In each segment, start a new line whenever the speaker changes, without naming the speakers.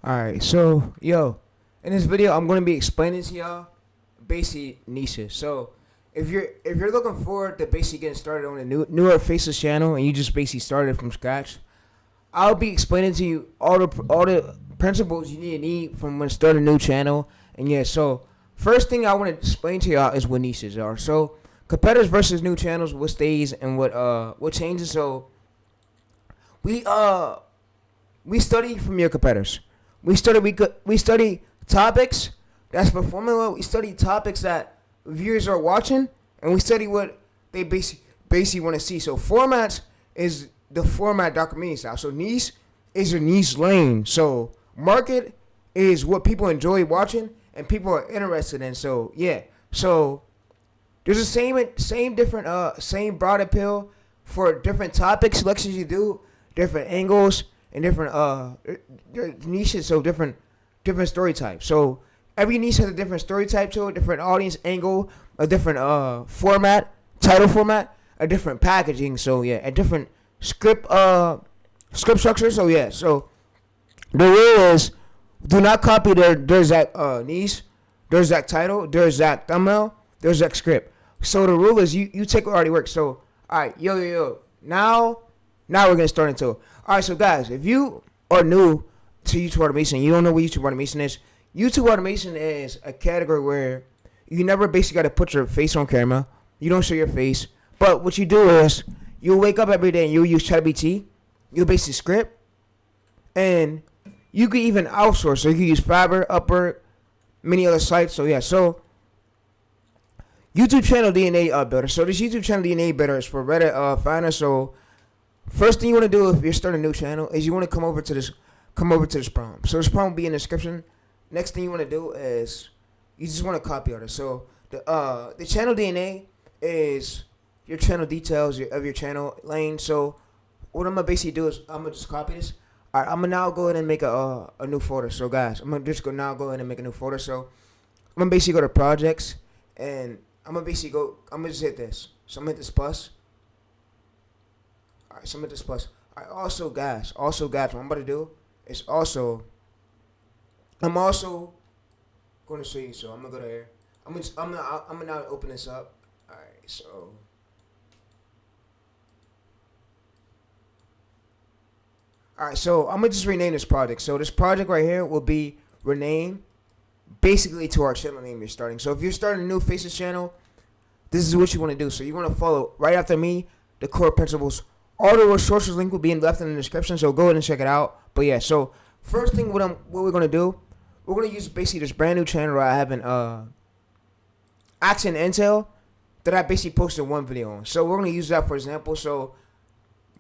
Alright, so in this video I'm gonna be explaining to y'all basic niches. So if you're looking forward to basically getting started on a newer Faceless channel and you just basically started from scratch, I'll be explaining to you all the principles you need from when starting a new channel. And yeah, so first thing I want to explain to y'all is what niches are. So competitors versus new channels, what stays and what changes. So we study from your competitors. We study topics that's performing well. We study topics that viewers are watching, and we study what they basically want to see. So formats is the format documentary style. So niche is your niche lane. So market is what people enjoy watching and people are interested in. So yeah. So there's the same broad appeal for different topic selections you do, different angles and different niches. So different story types. So every niche has a different story type to it, different audience angle, a different format, title format, a different packaging. So yeah, a different script structure. So yeah, so the rule is do not copy their exact niche, their exact title, their exact thumbnail, their exact script. So the rule is you take what already works. So alright, yo. Now we're gonna start into it. Alright, so guys, if you are new to YouTube automation, you don't know what YouTube automation is. YouTube automation is a category where you never basically got to put your face on camera. You don't show your face. But what you do is you wake up every day and you use ChatGPT. You basically script. And you can even outsource. So you can use Fiverr, Upwork, many other sites. So yeah, so YouTube channel DNA builder. So this YouTube channel DNA builder is for Reddit finders. So first thing you want to do if you're starting a new channel is you want to come over to this prompt. So this prompt will be in the description. Next thing you want to do is you just want to copy it. So the channel DNA is your channel details of your channel lane. So what I'm gonna basically do is I'm gonna just copy this. All right, I'm gonna now go ahead and make a new folder. So guys, I'm gonna just go ahead and make a new folder. So I'm gonna basically go to projects and I'm gonna just hit this. So I'm gonna hit this plus. All right, so I'm gonna hit this plus. All right, also guys, what I'm about to do is I'm also going to show you. So I'm gonna go to here. I'm gonna now open this up. All right, so I'm gonna just rename this project. So this project right here will be renamed basically to our channel name you're starting. So if you're starting a new Faces channel, this is what you want to do. So you want to follow right after me the core principles. All the resources link will be left in the description. So go ahead and check it out. But yeah, so first thing what we're gonna do. We're going to use basically this brand new channel I have in Axiom Intel that I basically posted one video on. So we're going to use that for example. So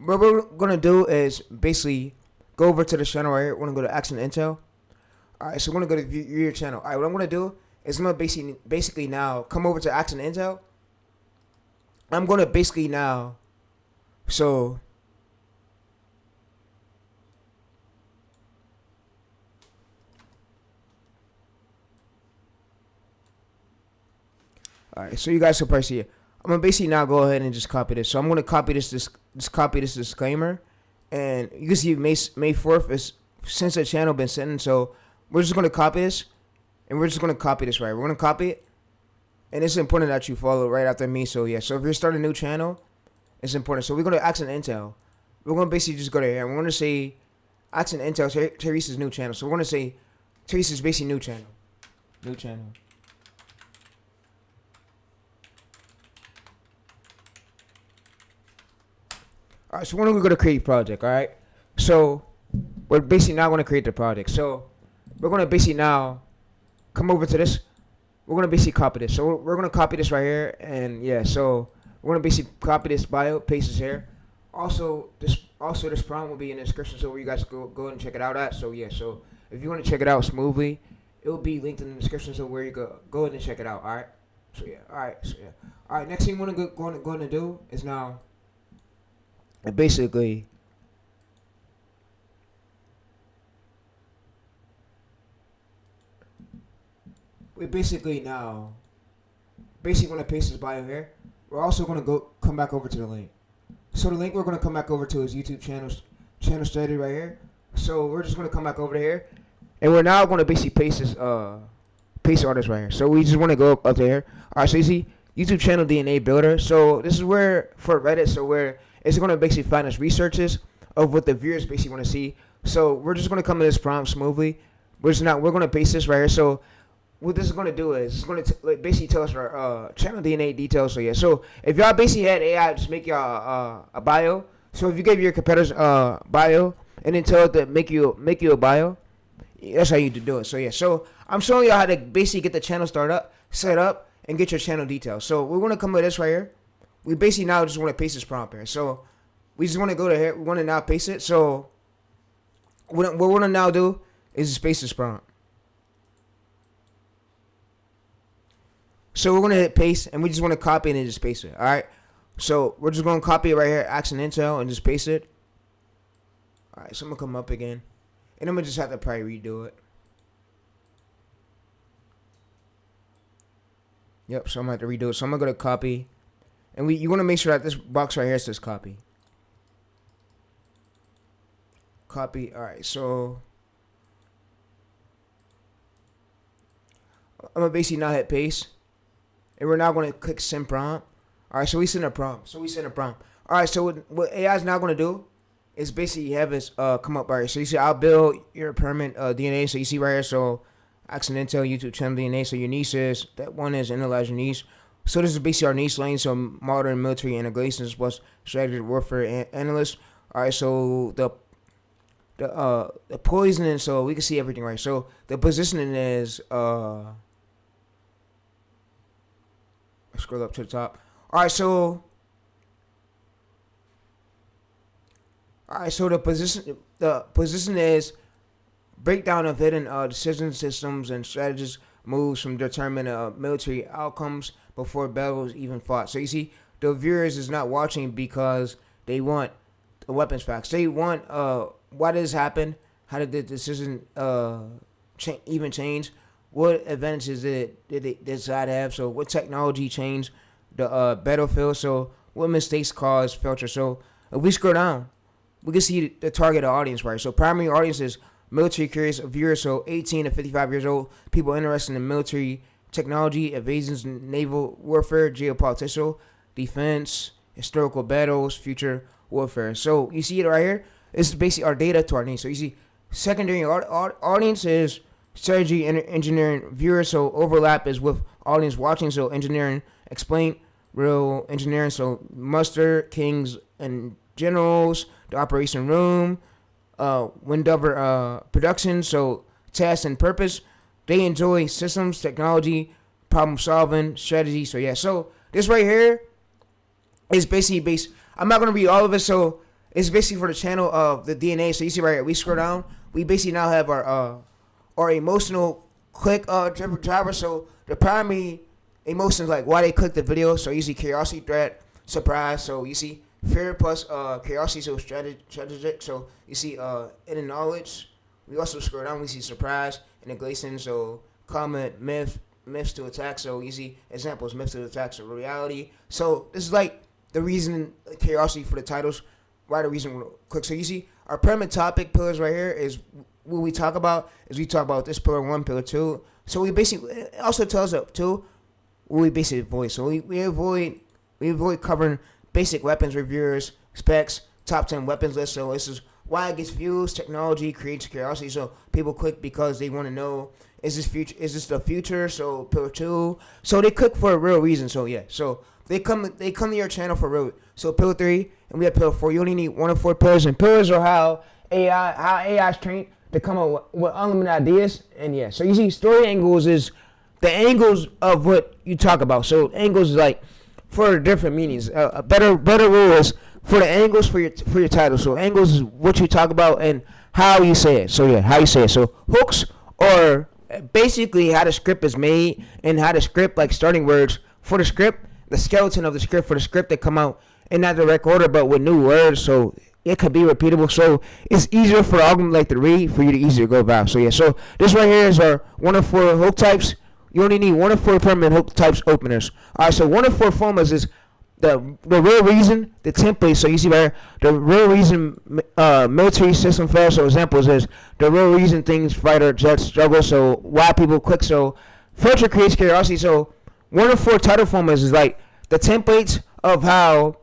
what we're going to do is basically go over to the channel right here. We're going to go to Axiom Intel. Alright, so we're going to go to view your channel. Alright, what I'm going to do is I'm going to basically now come over to Axiom Intel. I'm going to basically now, so alright, so you guys can probably see it. I'm gonna basically now go ahead and just copy this. So I'm gonna copy this copy this disclaimer, and you can see May 4th is since the channel been sitting. So we're just gonna copy this, and we're just gonna copy this right. We're gonna copy it, and it's important that you follow right after me. So yeah, so if you're starting a new channel, it's important. So we're gonna Axiom Intel. We're gonna basically just go to here, and we're gonna say Axiom Intel TayReese's new channel. So we're gonna say TayReese's basically new channel. Alright, so we're going to go to create project, alright? So, we're basically now going to create the project. So, we're going to basically now come over to this. We're going to basically copy this. So, we're going to copy this right here. And, yeah, so, we're going to basically copy this bio, paste this here. Also, this prompt will be in the description so where you guys go ahead and check it out at. So, yeah, so, if you want to check it out smoothly, it will be linked in the description so where you go ahead and check it out, alright? So, yeah, alright. So, yeah. Alright, next thing we're going to do is now, and basically, we basically want to paste this bio here. We're also going to come back over to the link. So the link we're going to come back over to is YouTube channel strategy right here. So we're just going to come back over here. And we're now going to basically paste artist right here. So we just want to go up there. All right, so you see YouTube channel DNA builder. So this is where for Reddit, so where it's going to basically find us researches of what the viewers basically want to see. So we're just going to come to this prompt smoothly. We're going to paste this right here. So what this is going to do is it's going to basically tell us our channel DNA details. So yeah, so if y'all basically had AI just make y'all a bio. So if you gave your competitor's bio and then tell it to make you a bio, that's how you do it. So yeah, so I'm showing y'all how to basically get the channel set up, and get your channel details. So we're going to come with this right here. We basically now just want to paste this prompt here. So we just want to go to here. We want to now paste it. So what we're going to now do is just paste this prompt. So we're going to hit paste, and we just want to copy it and just paste it. All right. So we're just going to copy it right here, Axiom Intel, and just paste it. All right. So I'm going to come up again, and I'm going to just have to probably redo it. Yep. So I'm going to have to redo it. So I'm going to go to copy, and you want to make sure that this box right here says copy. Copy. All right. So I'm going to basically now hit paste. And we're now going to click send prompt. All right, so we send a prompt. All right, so what AI is now going to do is basically have us come up right here. So you see, I'll build your permanent DNA. So you see right here, so Axiom Intel, YouTube channel DNA. So your niche is, that one is analyze your niche. So this is basically our niche lane. So modern military integrations plus strategic warfare analyst. All right, so the poisoning, so we can see everything right. So the positioning is scroll up to the top. All right, so the position is breakdown of hidden decision systems and strategies moves from determine military outcomes before battles even fought. So you see, the viewers is not watching because they want the weapons facts. They want why did this happen? How did the decision even change? What advantages did this side have? So what technology changed the battlefield? So what mistakes caused failure? So if we scroll down, we can see the target audience, right? So primary audience is military curious viewers, so 18 to 55 years old, people interested in military technology, evasions, naval warfare, geopolitical, defense, historical battles, future warfare. So you see it right here. This is basically our data to our needs. So you see secondary audience is strategy and engineering viewers, so overlap is with audience watching, so engineering explain, real engineering, so muster, kings and generals, the operation room, Windover production, so task and purpose. They enjoy systems, technology, problem solving, strategy. So yeah, so this right here is basically based. I'm not gonna read all of it, so it's basically for the channel of the DNA. So you see right here, we scroll down, we basically now have our emotional click driver. So the primary emotions like why they click the video. So you see curiosity, threat, surprise. So you see fear plus curiosity, so strategic. So you see inner knowledge. We also scroll down, we see surprise, integration. So comment, myths to attack. So you see examples, myths to attack, so reality. So this is like the reason, curiosity for the titles. Why the reason we'll click. So you see our permanent topic pillars right here is what we talk about. We talk about this pillar 1, pillar 2. So we basically, it also tells us too what we basically avoid. So we avoid covering basic weapons reviewers, specs, top 10 weapons list. So this is why it gets views. Technology creates curiosity. So people click because they want to know, is this the future? So pillar 2. So they click for a real reason. So yeah. So they come to your channel for real. So pillar 3 and we have pillar 4. You only need 1 of 4 pillars, and pillars are how AI is trained to come up with unlimited ideas. And yeah, so you see story angles is the angles of what you talk about. So angles is like for different meanings. A better rule is for the angles for your title. So angles is what you talk about and how you say it. So yeah, how you say it. So hooks are basically how the script is made and how the script, like starting words for the script, the skeleton of the script for the script that come out in not direct order but with new words. So it could be repeatable, so it's easier for the algorithm like to read for you to easier go about. So yeah, so this right here is our 1 of 4 hook types. You only need 1 of 4 permanent hook types openers. All right, so 1 of 4 formulas is the real reason, the template. So you see right here, the real reason military system fails. So examples is the real reason things fighter jets struggle. So why people quit. So filter creates curiosity. So one of 4 title formulas is like the templates of how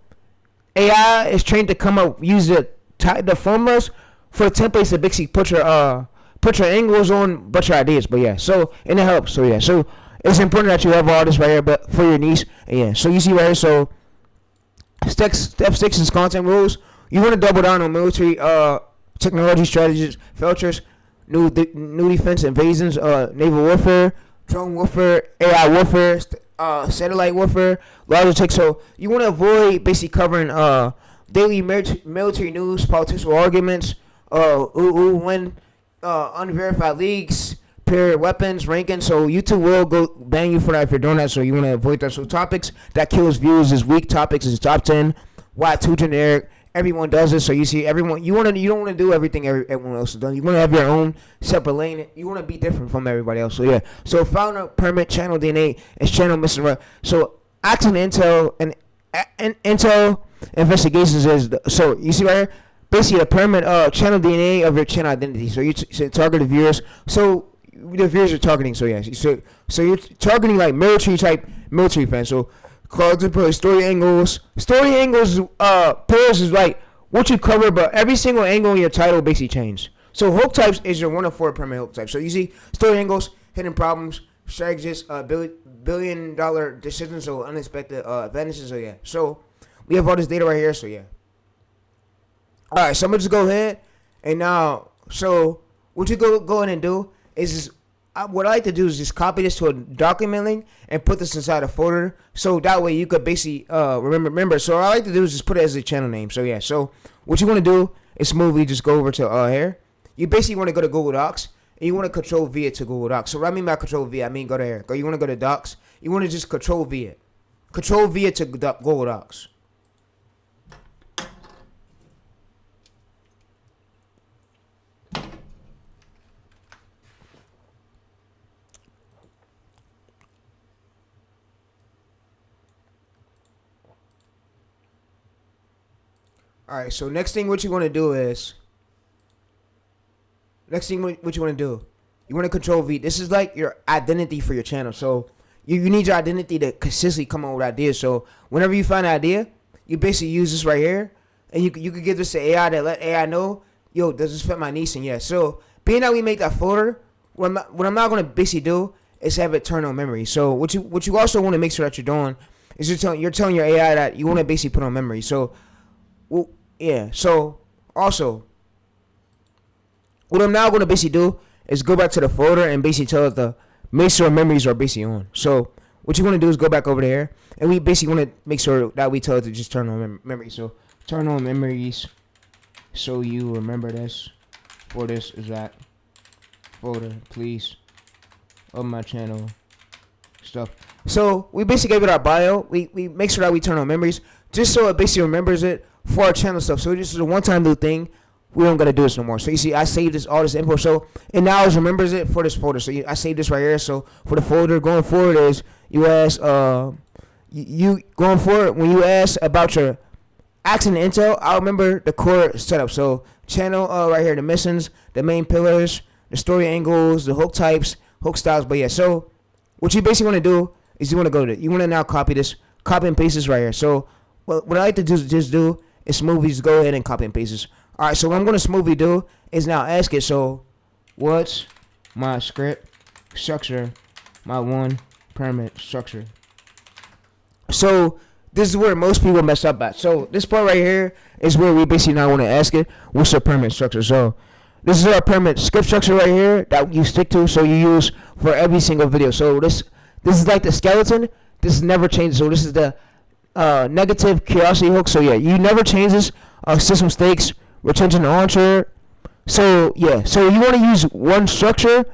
AI is trained to come up, use the formulas for templates to basically put your angles on, but your ideas. But yeah, so and it helps. So yeah, so it's important that you have all this right here, but for your niche. And yeah, so you see right here. So step 6 is content rules. You want to double down on military technology strategies, filters, new defense invasions, naval warfare, drone warfare, AI warfare, satellite warfare, logistics. So you want to avoid basically covering daily military news, political arguments, who win unverified leaks, period weapons, ranking. So YouTube will go ban you for that if you're doing that. So you want to avoid that. So topics that kills views is weak topics is top 10. Why too generic? Everyone does it. So you see everyone. You don't want to do everything everyone else has done. You want to have your own separate lane. You want to be different from everybody else. So yeah. So founder permit channel DNA is channel missing. So Axiom intel and intel investigations is so you see right here. Basically, the permit channel DNA of your channel identity. So you targeted viewers. So the viewers are targeting. So yeah. So you're targeting like military fans. So story angles. Pillars is like what you cover, but every single angle in your title basically change. So hook types is your 1 of 4 permanent hook types. So you see story angles, hidden problems, strategies, billion-dollar decisions, so unexpected advantages. So yeah. So we have all this data right here. So yeah. All right. So I'm gonna just go ahead and now. So what you go in and do is just, what I like to do is just copy this to a document link and put this inside a folder. So that way you could basically remember. So what I like to do is just put it as a channel name. So yeah. So what you want to do is smoothly just go over to here. You basically want to go to Google Docs and you want to control V it to Google Docs. So what I mean by control V, I mean go to here. You want to go to Docs. You want to just control V it. Control V it to Google Docs. All right, so next thing what you want to do is, you want to do, you want to control V. This is like your identity for your channel. So you need your identity to consistently come up with ideas. So whenever you find an idea, you basically use this right here, and you could give this to AI to let AI know, yo, does this fit my niche? And yeah, so being that we make that folder, what I'm not going to basically do is have it turn on memory. So what you also want to make sure that you're doing is you're telling your AI that you want to basically put on memory. So well, yeah. So also, what I'm now going to basically do is go back to the folder and basically tell it to make sure memories are basically on. So what you want to do is go back over there, and we basically want to make sure that we tell it to just turn on memories. So turn on memories, so you remember this for this exact folder, please, of my channel stuff. So we basically gave it our bio. We make sure that we turn on memories just so it basically remembers it for our channel stuff. So this is a one-time new thing. We don't gotta do this no more. So you see, I saved all this info. So and now it remembers it for this folder. So I saved this right here. So for the folder going forward is you ask you going forward when you ask about your Axiom intel, I'll remember the core setup. So channel right here, the missions, the main pillars, the story angles, the hook types, hook styles. But yeah, so what you basically want to do is you want to now copy and paste this right here. So what I like to do is smoothly just go ahead and copy and paste this. All right, so what I'm going to smoothly do is now ask it, so what's my script structure, my one permit structure? So this is where most people mess up at. So this part right here is where we basically now want to ask it, what's your permit structure? So this is our permit script structure right here that you stick to, so you use for every single video. So this is like the skeleton. This never changes. So this is the negative curiosity hook. So yeah, you never change this. System stakes, retention launcher. So yeah, so you want to use one structure,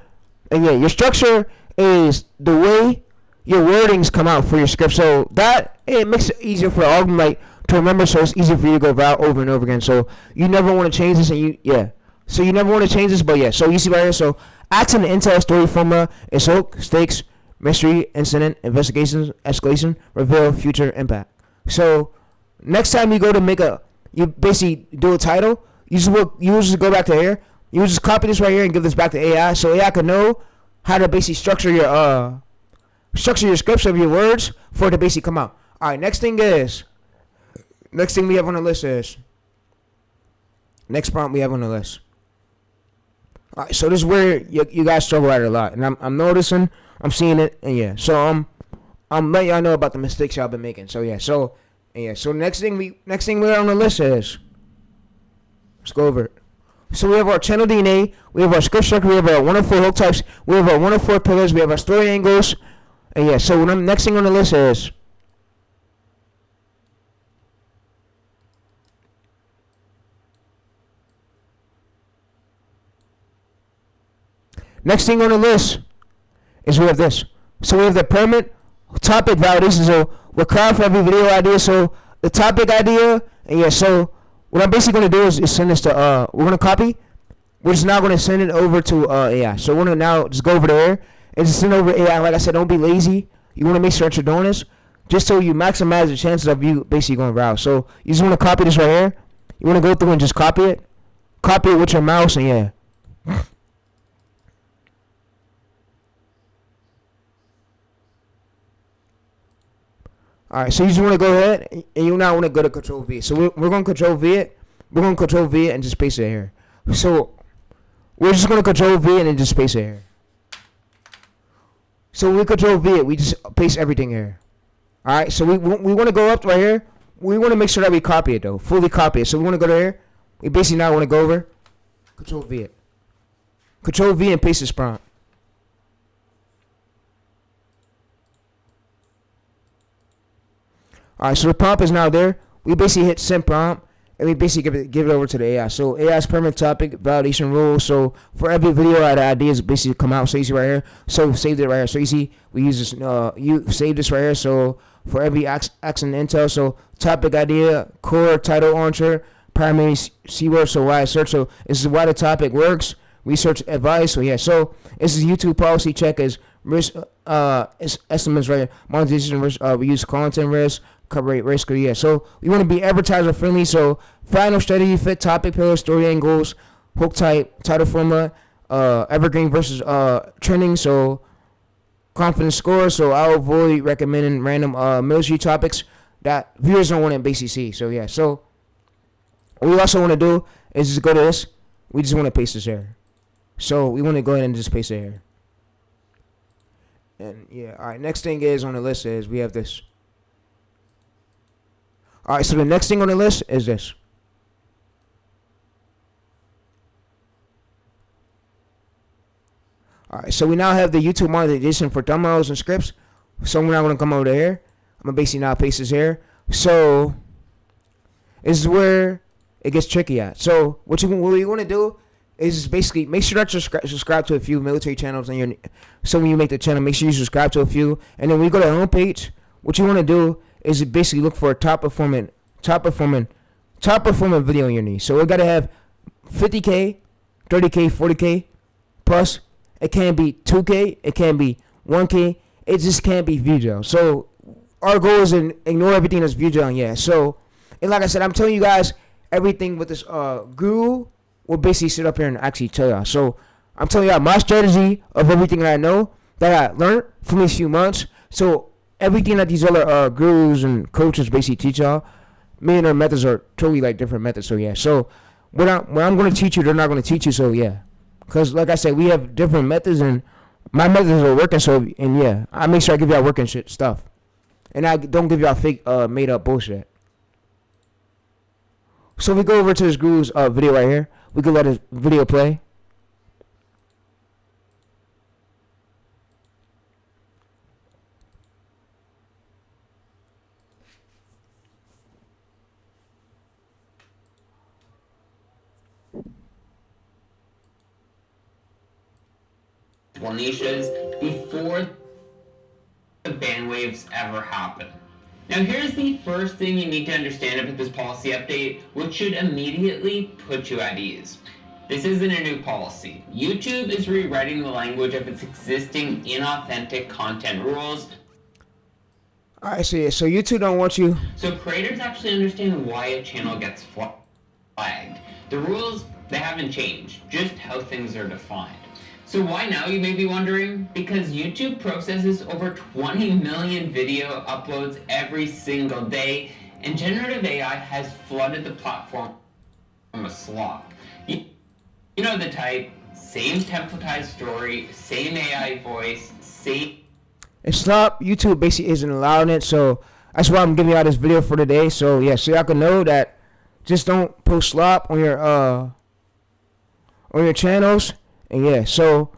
and yeah, your structure is the way your wordings come out for your script. So that it makes it easier for the to remember. So it's easier for you to go out over and over again. So you never want to change this, and so you never want to change this. But yeah, so you see right here. So Axiom intel story formula is hook, stakes, mystery, incident, investigations, escalation, reveal, future, impact. So next time you go to you basically do a title, you just go back to here. You just copy this right here and give this back to AI, so AI can know how to basically structure your scripts of your words for it to basically come out. All right, next thing we have on the list is next prompt we have on the list. All right, so this is where you guys struggle at it a lot, and I'm noticing, I'm seeing it, and yeah, so I'm letting y'all know about the mistakes y'all been making. So yeah, so next thing we have on the list is, let's go over it. So we have our channel DNA, we have our script structure, we have our 1 of 4 hook types, we have our 1 of 4 pillars, we have our story angles, and yeah, so next thing on the list is we have this. So we have the permit topic validation. So we're crowd for every video idea. So the topic idea, and yeah, so what I'm basically going to do is send this to, we're going to copy. We're just now going to send it over to AI. So we're going to now just go over there and just send over AI. Like I said, don't be lazy. You want to make sure that you're doing this just so you maximize the chances of you basically going viral. So you just want to copy this right here. You want to go through and just copy it. Copy it with your mouse, and yeah. Alright, so you just want to go ahead and you now want to go to Control V. So we're going to Control V it. We're going to Control V it and just paste it here. So we're just going to Control V it and just paste it here. So when we Control V it, we just paste everything here. Alright, so we want to go up right here. We want to make sure that we copy it though. Fully copy it. So we want to go to here. We basically now want to go over. Control V it. Control V and paste this prompt. Alright, so the prompt is now there. We basically hit send prompt, and we basically give it over to the AI. So AI's permanent topic validation rules. So for every video, the ideas basically come out. So you see right here. So we saved it right here. So you see we use this. You save this right here. So for every action intel, so topic idea, core title launcher, primary keyword. So why I search. So this is why the topic works. Research advice. So yeah. So this is YouTube policy check is risk estimates right here. Monetization risk. We use content risk. Cover rate risk, yeah. So we want to be advertiser friendly. So final strategy fit, topic pillar, story angles, hook type, title formula, evergreen versus trending. So confidence score. So I'll avoid recommending random military topics that viewers don't want to basically see. So yeah. So what we also want to do is just go to this. We just want to paste this here. So we want to go ahead and just paste it here. And yeah, all right. Next thing is on the list is we have this. Alright, so the next thing on the list is this. Alright, so we now have the YouTube monetization for thumbnails and scripts. So we're now going to come over here. I'm going to basically now paste this here. So this is where it gets tricky at. So what you want to do is basically make sure that you subscribe to a few military channels. So when you make the channel, make sure you subscribe to a few. And then when you go to the homepage, what you want to do is basically look for a top performing video in your niche. So it gotta have 50K, 30K, 40K plus. It can't be 2K, it can't be 1K, it just can't be view. So our goal is to ignore everything that's view. Yeah. So, and like I said, I'm telling you guys everything with this guru will basically sit up here and actually tell y'all. So I'm telling y'all my strategy of everything that I know that I learned from these few months. So everything that these other gurus and coaches basically teach y'all, me and their methods are totally like different methods. So yeah, so what I'm going to teach you, they're not going to teach you. So yeah, because like I said, we have different methods and my methods are working. So and yeah, I make sure I give y'all working shit stuff, and I don't give y'all fake made up bullshit. So we go over to this guru's video right here. We can let his video play.
Niches before the ban waves ever happen. Now here's the first thing you need to understand about this policy update, which should immediately put you at ease. This isn't a new policy. YouTube is rewriting the language of its existing inauthentic content rules.
All right, so yeah, so YouTube don't want you.
So creators actually understand why a channel gets flagged. The rules, they haven't changed, just how things are defined. So why now, you may be wondering? Because YouTube processes over 20 million video uploads every single day, and generative AI has flooded the platform with slop. You know the type, same templatized story, same AI voice, same...
It's slop. YouTube basically isn't allowing it, so that's why I'm giving y'all this video for today. So yeah, so y'all can know that just don't post slop on your channels. And yeah, so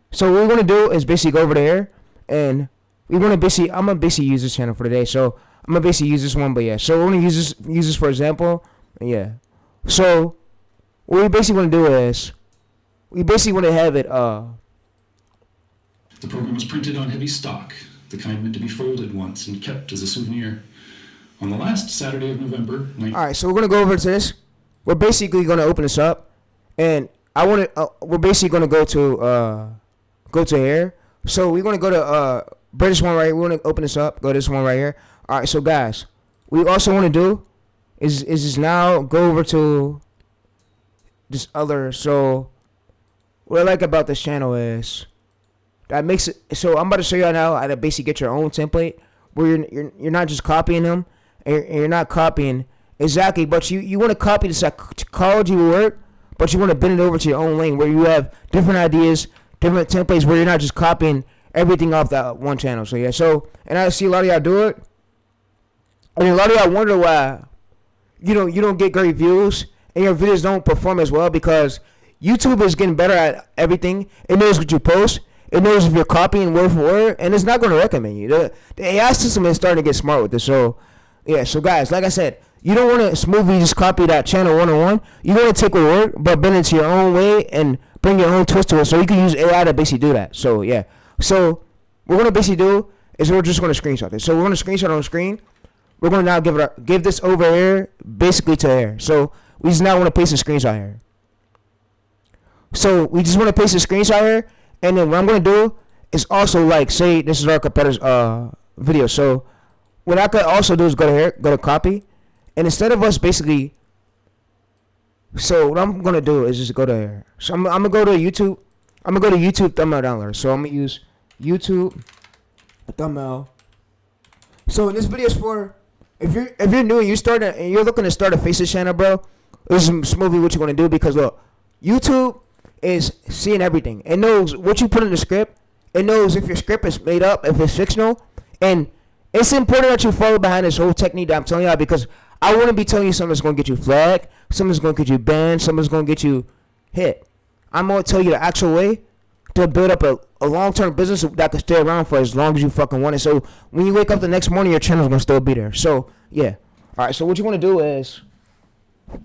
what we're gonna do is basically go over there, and I'm gonna basically use this channel for today. So I'm gonna basically use this one, but yeah, so we're gonna use this for example. And yeah, so what we basically want to do is we basically want to have it
The program was printed on heavy stock, the kind meant to be folded once and kept as a souvenir. On the last Saturday of November...
Alright, so we're going to go over to this. We're basically going to open this up. And we're basically going to go to here. So we're going to go to British one right here. We're going to open this up. Go to this one right here. Alright, so guys, what we also want to do is just now go over to this other. So what I like about this channel is... that makes it so. I'm about to show you now how to basically get your own template where you're not just copying them, and you're not copying exactly, but you want to copy the psychology work, but you want to bend it over to your own lane where you have different ideas, different templates where you're not just copying everything off that one channel. So yeah, so and I see a lot of y'all do it, and a lot of y'all wonder why you don't get great views and your videos don't perform as well, because YouTube is getting better at everything. It knows what you post. It knows if you're copying word for word, and it's not going to recommend you. The AI system is starting to get smart with this. So, yeah. So, guys, like I said, you don't want to smoothly just copy that channel one-on-one. You want to take a word, but bend it to your own way and bring your own twist to it. So you can use AI to basically do that. So, yeah. So, what we're going to basically do is we're just going to screenshot this. So, we're going to screenshot on the screen. We're going to now give this over here basically to here. So, we just now want to paste a screenshot here. So, we just want to paste a screenshot here. And then what I'm going to do is also, like, say this is our competitor's video. So what I could also do is go to here, go to copy. And instead of us basically, so what I'm going to do is just go to here. So I'm going to go to YouTube. I'm going to go to YouTube thumbnail downloader. So I'm going to use YouTube thumbnail. So this video is for, if you're new and you're looking to start a Faceless channel, bro, this is smoothly what you want to do, because look, YouTube is seeing everything. It knows what you put in the script. It knows if your script is made up, if it's fictional. And it's important that you follow behind this whole technique that I'm telling y'all, because I wouldn't be telling you something that's going to get you flagged, something's going to get you banned, something's going to get you hit. I'm going to tell you the actual way to build up a long-term business that can stay around for as long as you fucking want it. So when you wake up the next morning, your channel's going to still be there. So, yeah. All right, so what you want to do is,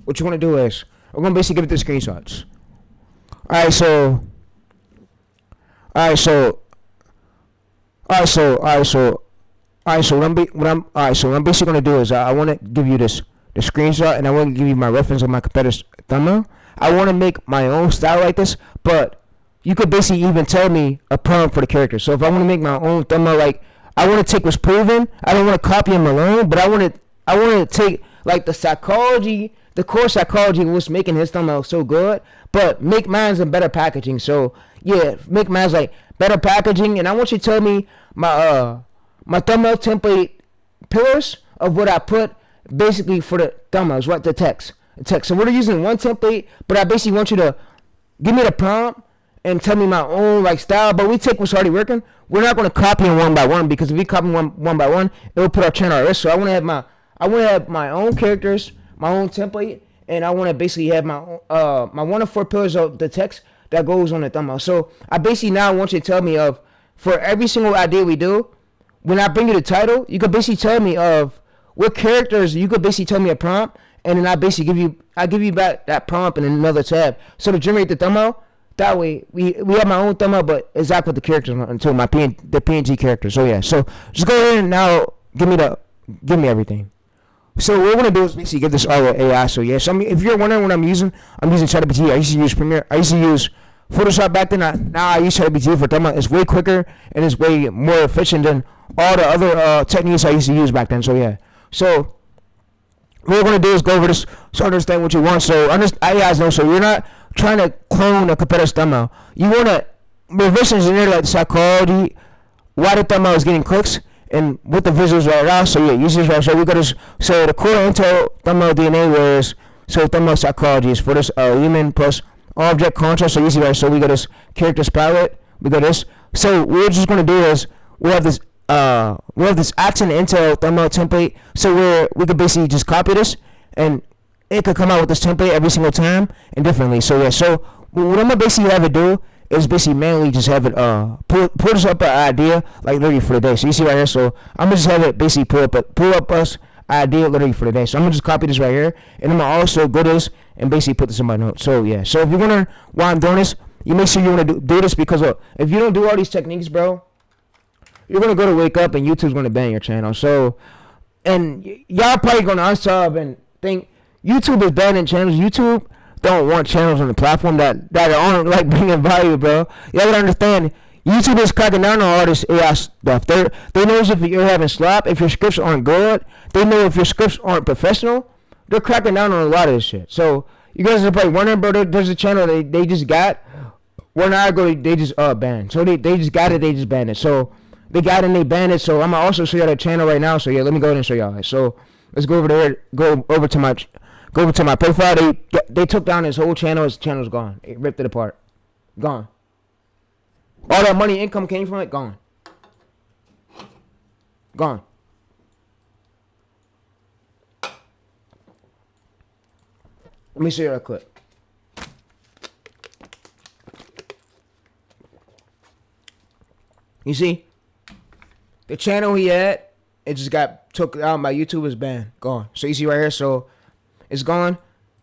we're going to basically give it the screenshots. Alright, so what I'm basically gonna do is I want to give you the screenshot, and I want to give you my reference of my competitor's thumbnail. I want to make my own style like this, but you could basically even tell me a prompt for the character. So if I want to make my own thumbnail, like I want to take what's proven, I don't want to copy him alone, but I want to take like the psychology. The core psychology was making his thumbnail so good, but make mine in better packaging. So yeah, make mine like better packaging, and I want you to tell me my thumbnail template pillars of what I put basically for the thumbnails, right? The text. So we're using one template, but I basically want you to give me the prompt and tell me my own like style. But we take what's already working. We're not going to copy them one by one, because if we copy one by one, it will put our channel at risk. So I want to have my own characters, my own template, and I want to basically have my one of four pillars of the text that goes on the thumbnail. So I basically now want you to tell me of, for every single idea we do, when I bring you the title, you could basically tell me of what characters. You could basically tell me a prompt, and then I basically give you back that prompt in another tab. So to generate the thumbnail, that way we have my own thumbnail, but exactly what the characters until the PNG characters. So yeah, so just go ahead and now give me everything. So what we're gonna do is basically give this all AI. So yeah, so if you're wondering what I'm using ChatGPT. I used to use Premiere. I used to use Photoshop back then. Now I use ChatGPT for thumbnail. It's way quicker and it's way more efficient than all the other techniques I used to use back then. So yeah. So what we're gonna do is go over this so understand what you want. So you guys know. So you're not trying to clone a competitor's thumbnail. You wanna reverse engineer like the psychology, why the thumbnail is getting clicks, and what the visuals are around. So yeah, use this right. So we got this. So the core intel thumbnail DNA was so thumbnail psychology is for this human plus object contrast. So easy right. So we got this characters palette. We got this. So what we're just gonna do is we have this Axiom intel thumbnail template. So we could basically just copy this and it could come out with this template every single time and differently. So yeah. So what I'm gonna basically have it do is basically manually just have it pull this up an idea like literally for the day. So you see right here. So I'm gonna just have it basically pull up us idea literally for the day. So I'm gonna just copy this right here, and I'm gonna also go to this and basically put this in my notes. So yeah. So if you're wondering why I'm doing this, you make sure you want to do this because if you don't do all these techniques, bro, you're gonna go to wake up and YouTube's gonna ban your channel. So, and y'all probably gonna unsub and think YouTube is banning channels. YouTube don't want channels on the platform that aren't like bringing value, bro. You gotta understand, YouTube is cracking down on all this AI stuff. They know if you're having slop, if your scripts aren't good. They know if your scripts aren't professional. They're cracking down on a lot of this shit. So you guys are probably wondering, bro. There's a channel they just got. One hour ago they just banned. So they just got it. They just banned it. So they got it and they banned it. So I'm gonna also show y'all that channel right now. So yeah, let me go ahead and show y'all. So let's go over there. Go over to my profile. They took down his whole channel. His channel's gone. It ripped it apart. Gone. All that money income came from it. Gone. Gone. Let me show you that clip. You see? The channel he had, it just got took out by YouTube. Is banned. Gone. So you see right here. So it's gone.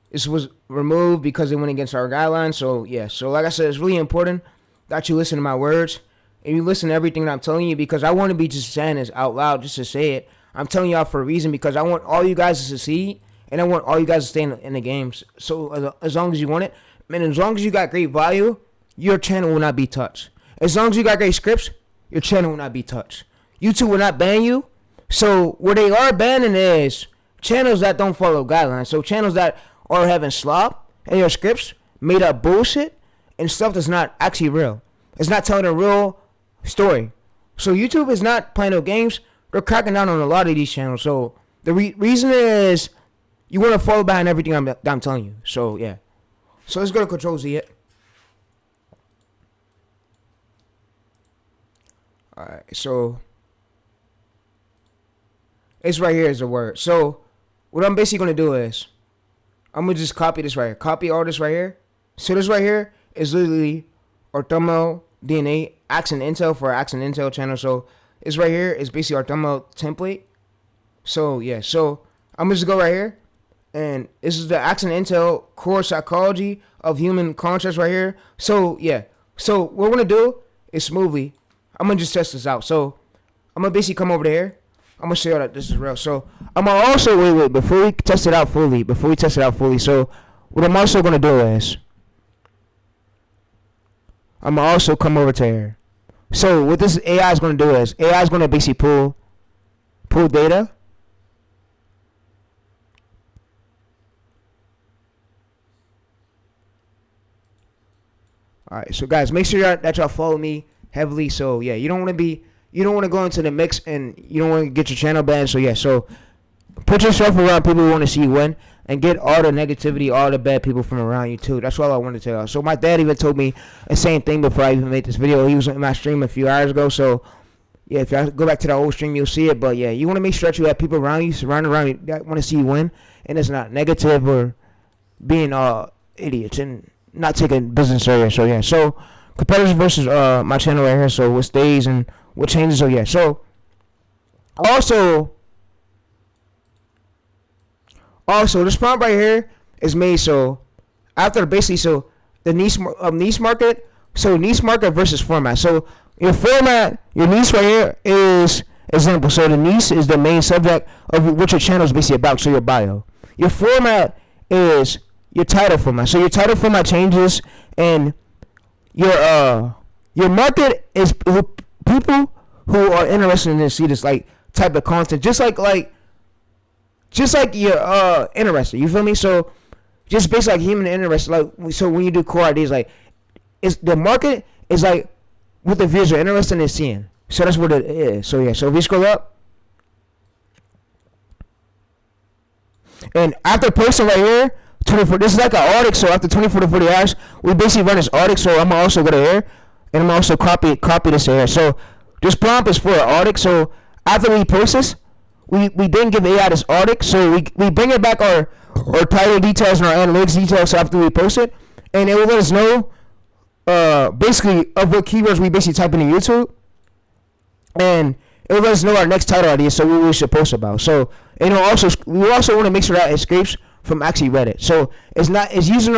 This was removed because it went against our guidelines. So yeah. So like I said, it's really important that you listen to my words and you listen to everything that I'm telling you, because I want to be just saying this out loud just to say it. I'm telling y'all for a reason, because I want all you guys to succeed and I want all you guys to stay in the games. So as long as you want it, man, as long as you got great value, your channel will not be touched. As long as you got great scripts, your channel will not be touched. YouTube will not ban you. So where they are banning is channels that don't follow guidelines. So channels that are having slop in your scripts, made up bullshit, and stuff that's not actually real. It's not telling a real story. So YouTube is not playing no games. They're cracking down on a lot of these channels. So the reason is you want to follow behind everything I'm telling you. So yeah. So let's go to Control Z it. Alright, so it's right here is the word. So what I'm basically going to do is I'm going to just copy this right here. Copy all this right here. So this right here is literally our thumbnail DNA Axiom Intel for our Axiom Intel channel. So it's right here. It's basically our thumbnail template. So yeah. So I'm going to just go right here. And this is the Axiom Intel core psychology of human conscious right here. So yeah. So what we're going to do is smoothly, I'm going to just test this out. So I'm going to basically come over here. I'm going to show you that this is real. So I'm going to also, wait, before we test it out fully. So what I'm also going to do is I'm going to also come over to here. So what this AI is going to do is AI is going to basically pull data. Alright, so guys, make sure that y'all follow me heavily. So yeah, you don't want to go into the mix and you don't want to get your channel banned. So yeah, so put yourself around people who want to see you win and get all the negativity, all the bad people from around you too. That's all I wanted to tell you. So my dad even told me the same thing before I even made this video. He was in my stream a few hours ago. So yeah, if y'all go back to that old stream, you'll see it. But yeah, you want to make sure that you have people around you, surrounding around you that want to see you win, and it's not negative or being idiots and not taking business serious. So yeah, so competitors versus my channel right here. So what stays and what changes. So yeah, so also this prompt right here is made so after basically so the niche market. So niche market versus format. So your format, your niche right here is example. So the niche is the main subject of what your channel is basically about. So your bio. Your format is your title format. So your title format changes, and your market is people who are interested in this see this like type of content, just like you're interested. You feel me? So just based like human interest. Like so when you do core ideas, like it's the market is like what the viewers are interested in seeing. So that's what it is. So yeah. So if we scroll up, and after posting right here, 24. This is like an audit. So after 24 to 40 hours, we basically run this audit. So I'm gonna also go to here, and I'm gonna also copy this here. So this prompt is for an audit. So after we post this, we then give AI this audit. So we bring it back our title details and our analytics details after we post it, and it will let us know basically of what keywords we basically type into YouTube, and it will let us know our next title idea, so what we should post about. So we also want to make sure that it escapes from actually Reddit. So it's using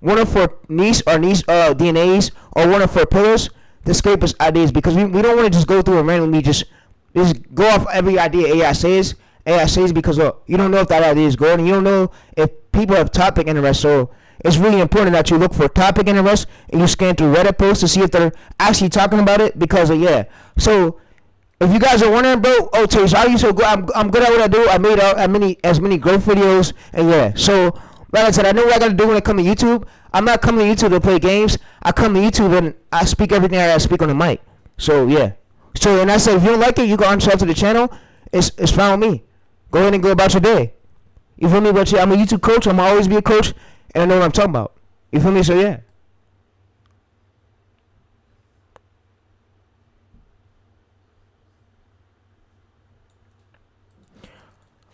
one of our niche DNAs or one of our pillars to escape us ideas, because we don't want to just go through and randomly just go off every idea AI says because you don't know if that idea is good, and you don't know if people have topic interest. So it's really important that you look for topic interest and you scan through Reddit posts to see if they're actually talking about it, because yeah. So if you guys are wondering, bro, TayReese, how are you so good? I'm good at what I do. I made as many growth videos, and yeah. So like I said, I know what I gotta do when it comes to YouTube. I'm not coming to YouTube to play games. I come to YouTube and I speak everything I gotta speak on the mic. So yeah. So and I said, if you don't like it, you can unsubscribe to the channel. It's fine with me. Go ahead and go about your day. You feel me? But yeah, I'm a YouTube coach. I'm gonna always be a coach, and I know what I'm talking about. You feel me? So yeah.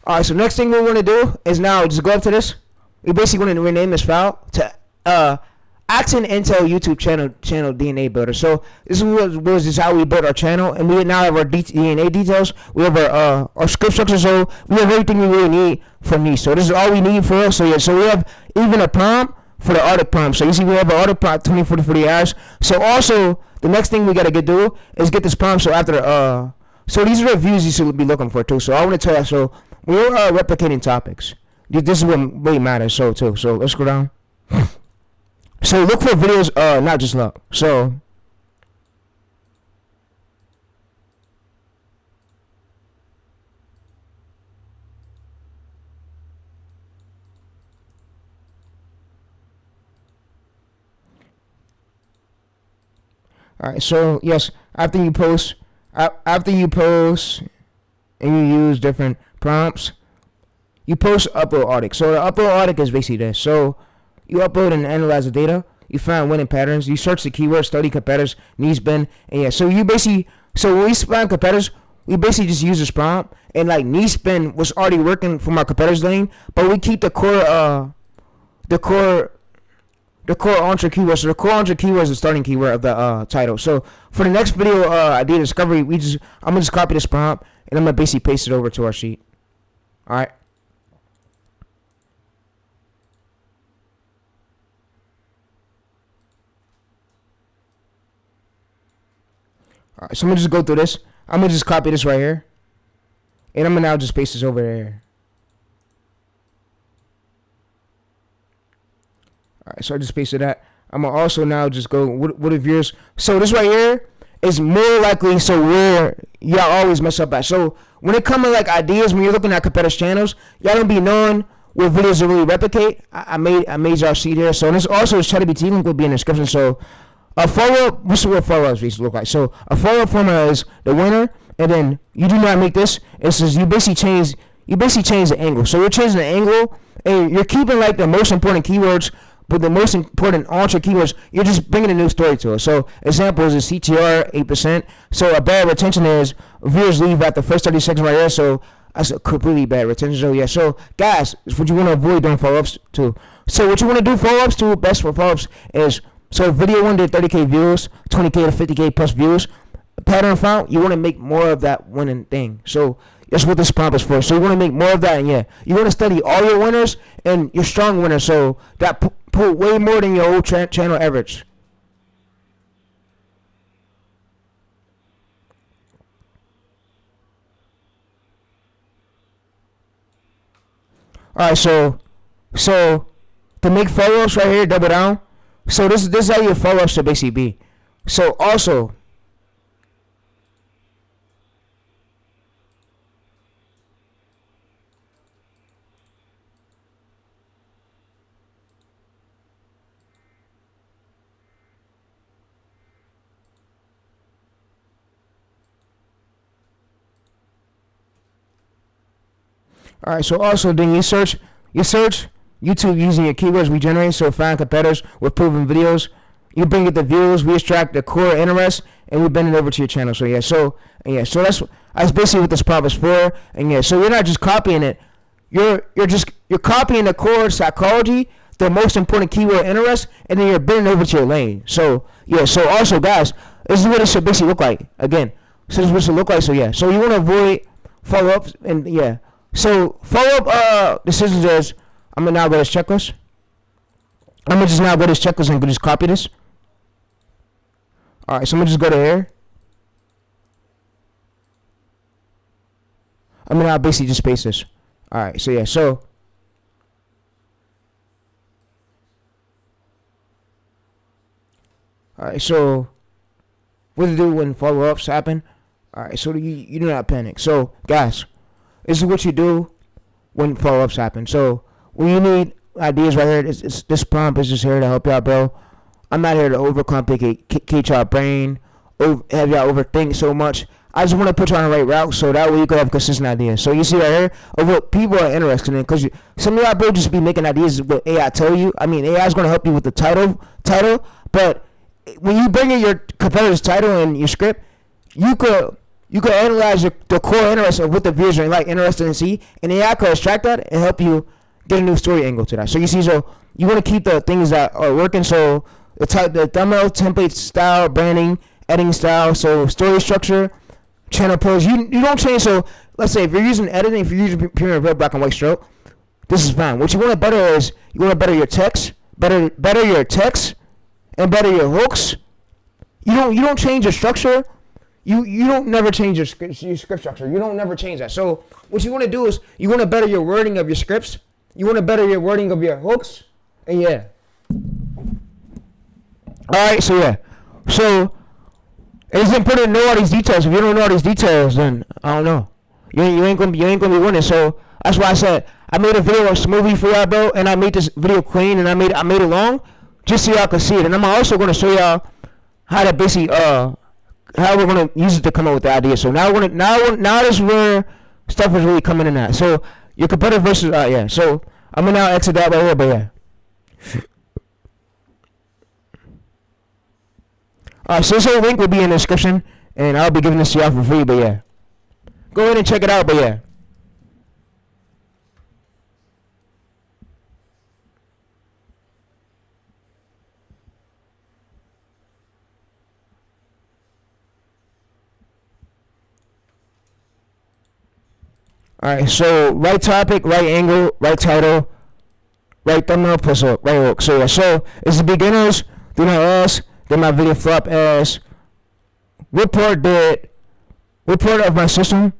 Alright, so next thing we want to do is now just go up to this. We basically want to rename this file to Axiom Intel YouTube channel DNA builder. So this is how we built our channel, and we now have our DNA details. We have our script structure, so we have everything we really need from these. So this is all we need for us. So yeah, so we have even a prompt for the audit prompt. So you see we have an audit prompt 24 to 40 hours. So also the next thing we gotta do is get this prompt. So after so these are the views you should be looking for too. So I want to tell you, so we're replicating topics. This is what really matters. So too. So let's go down. So look for videos, not just luck. So alright, so yes, after you post and you use different prompts, you post upload audit. So the upload audit is basically this. So you upload and analyze the data. You find winning patterns. You search the keywords, study competitors, niche bin, and yeah. So you basically, so when we find competitors, we basically just use this prompt, and like niche bin was already working from our competitors lane, but we keep the core entree keyword. So the core entree keyword is the starting keyword of the title. So for the next video idea discovery, I'm gonna just copy this prompt and I'm gonna basically paste it over to our sheet. All right. Alright, so I'm gonna just go through this. I'm gonna just copy this right here, and I'm gonna now just paste this over here. Alright, so I just pasted that. I'm gonna also now just go what if yours. So this right here is more likely so where y'all always mess up at. So when it comes to like ideas, when you're looking at competitors' channels, y'all don't be knowing what videos to really replicate. I made y'all see there. So this also is ChatGPT link will be in the description. So a follow-up, this is what follow-ups basically look like. So a follow-up formula is the winner, and then you do not make this. It says you basically change the angle. So you're changing the angle, and you're keeping like the most important keywords, but the most important entree keywords, you're just bringing a new story to it. So example is a CTR 8%. So a bad retention is viewers leave at the first 30 seconds right there. So that's a completely bad retention. So yeah, so guys, it's what you want to avoid doing follow-ups to. So what you want to do follow-ups to, best for follow-ups is, so video 1 did 30K views, 20K to 50K plus views. Pattern found, you want to make more of that winning thing. So that's what this prompt is for. So you want to make more of that, and yeah, you want to study all your winners and your strong winners. So that put way more than your old channel average. All right, so to make follow-ups right here, double down. So this is how your follow-ups should basically be. So also, All right. So also, then you search YouTube using your keywords we generate. So find competitors with proven videos. You bring it the views. We extract the core interest, and we bend it over to your channel. So yeah. So that's basically what this prompt is for. And yeah. So you're not just copying it. You're copying the core psychology, the most important keyword interest, and then you're bending over to your lane. So yeah. So also, guys, this is what it should basically look like. Again, so this is what it should look like. So yeah. So you want to avoid follow-ups, and yeah. So follow-up decisions is, I'm gonna now go to this checklist. I'm gonna just now go to this checklist and just copy this. All right. So I'm gonna just go to here. I'm gonna now basically just paste this. All right. So yeah. So. All right, so what to do when follow-ups happen? All right, so you do not panic. So, guys, this is what you do when follow-ups happen. So, when you need ideas right here, this prompt is just here to help you out, bro. I'm not here to overcomplicate y'all brain, have y'all overthink so much. I just want to put you on the right route so that way you can have consistent ideas. So, you see right here of what people are interested in, because some of y'all, bro, just be making ideas of what AI tell you. I mean, AI is going to help you with the title, but when you bring in your competitor's title and your script, you could analyze the core interest of what the viewers are like interested in see, and AI could extract that and help you get a new story angle to that. So you see, so you want to keep the things that are working. So the thumbnail, template style, branding, editing style, so story structure, channel pose. You don't change. So let's say if you're using editing, if you're using Premiere Pro black and white stroke, this is fine. What you want to better is you want to better your text, better your text. And better your hooks. You don't change your structure. You don't never change your script structure. You don't never change that. So what you want to do is you want to better your wording of your scripts. You want to better your wording of your hooks. And yeah. All right. So yeah. So it's important to know all these details. If you don't know all these details, then I don't know. You ain't gonna be winning. So that's why I said I made a video of Smoothie for y'all, bro, and I made this video clean and I made it long. Just so y'all can see it, and I'm also going to show y'all how to basically how we're going to use it to come up with the idea. So now this is where stuff is really coming in at. So your competitor versus yeah. So I'm gonna now exit that right here, but yeah. So this whole link will be in the description, and I'll be giving this to y'all for free, but yeah. Go ahead and check it out, but yeah. Alright, so right topic, right angle, right title, right thumbnail, plus right hook. So yeah, so it's the beginners, do not ask, then my video flop as what part of my system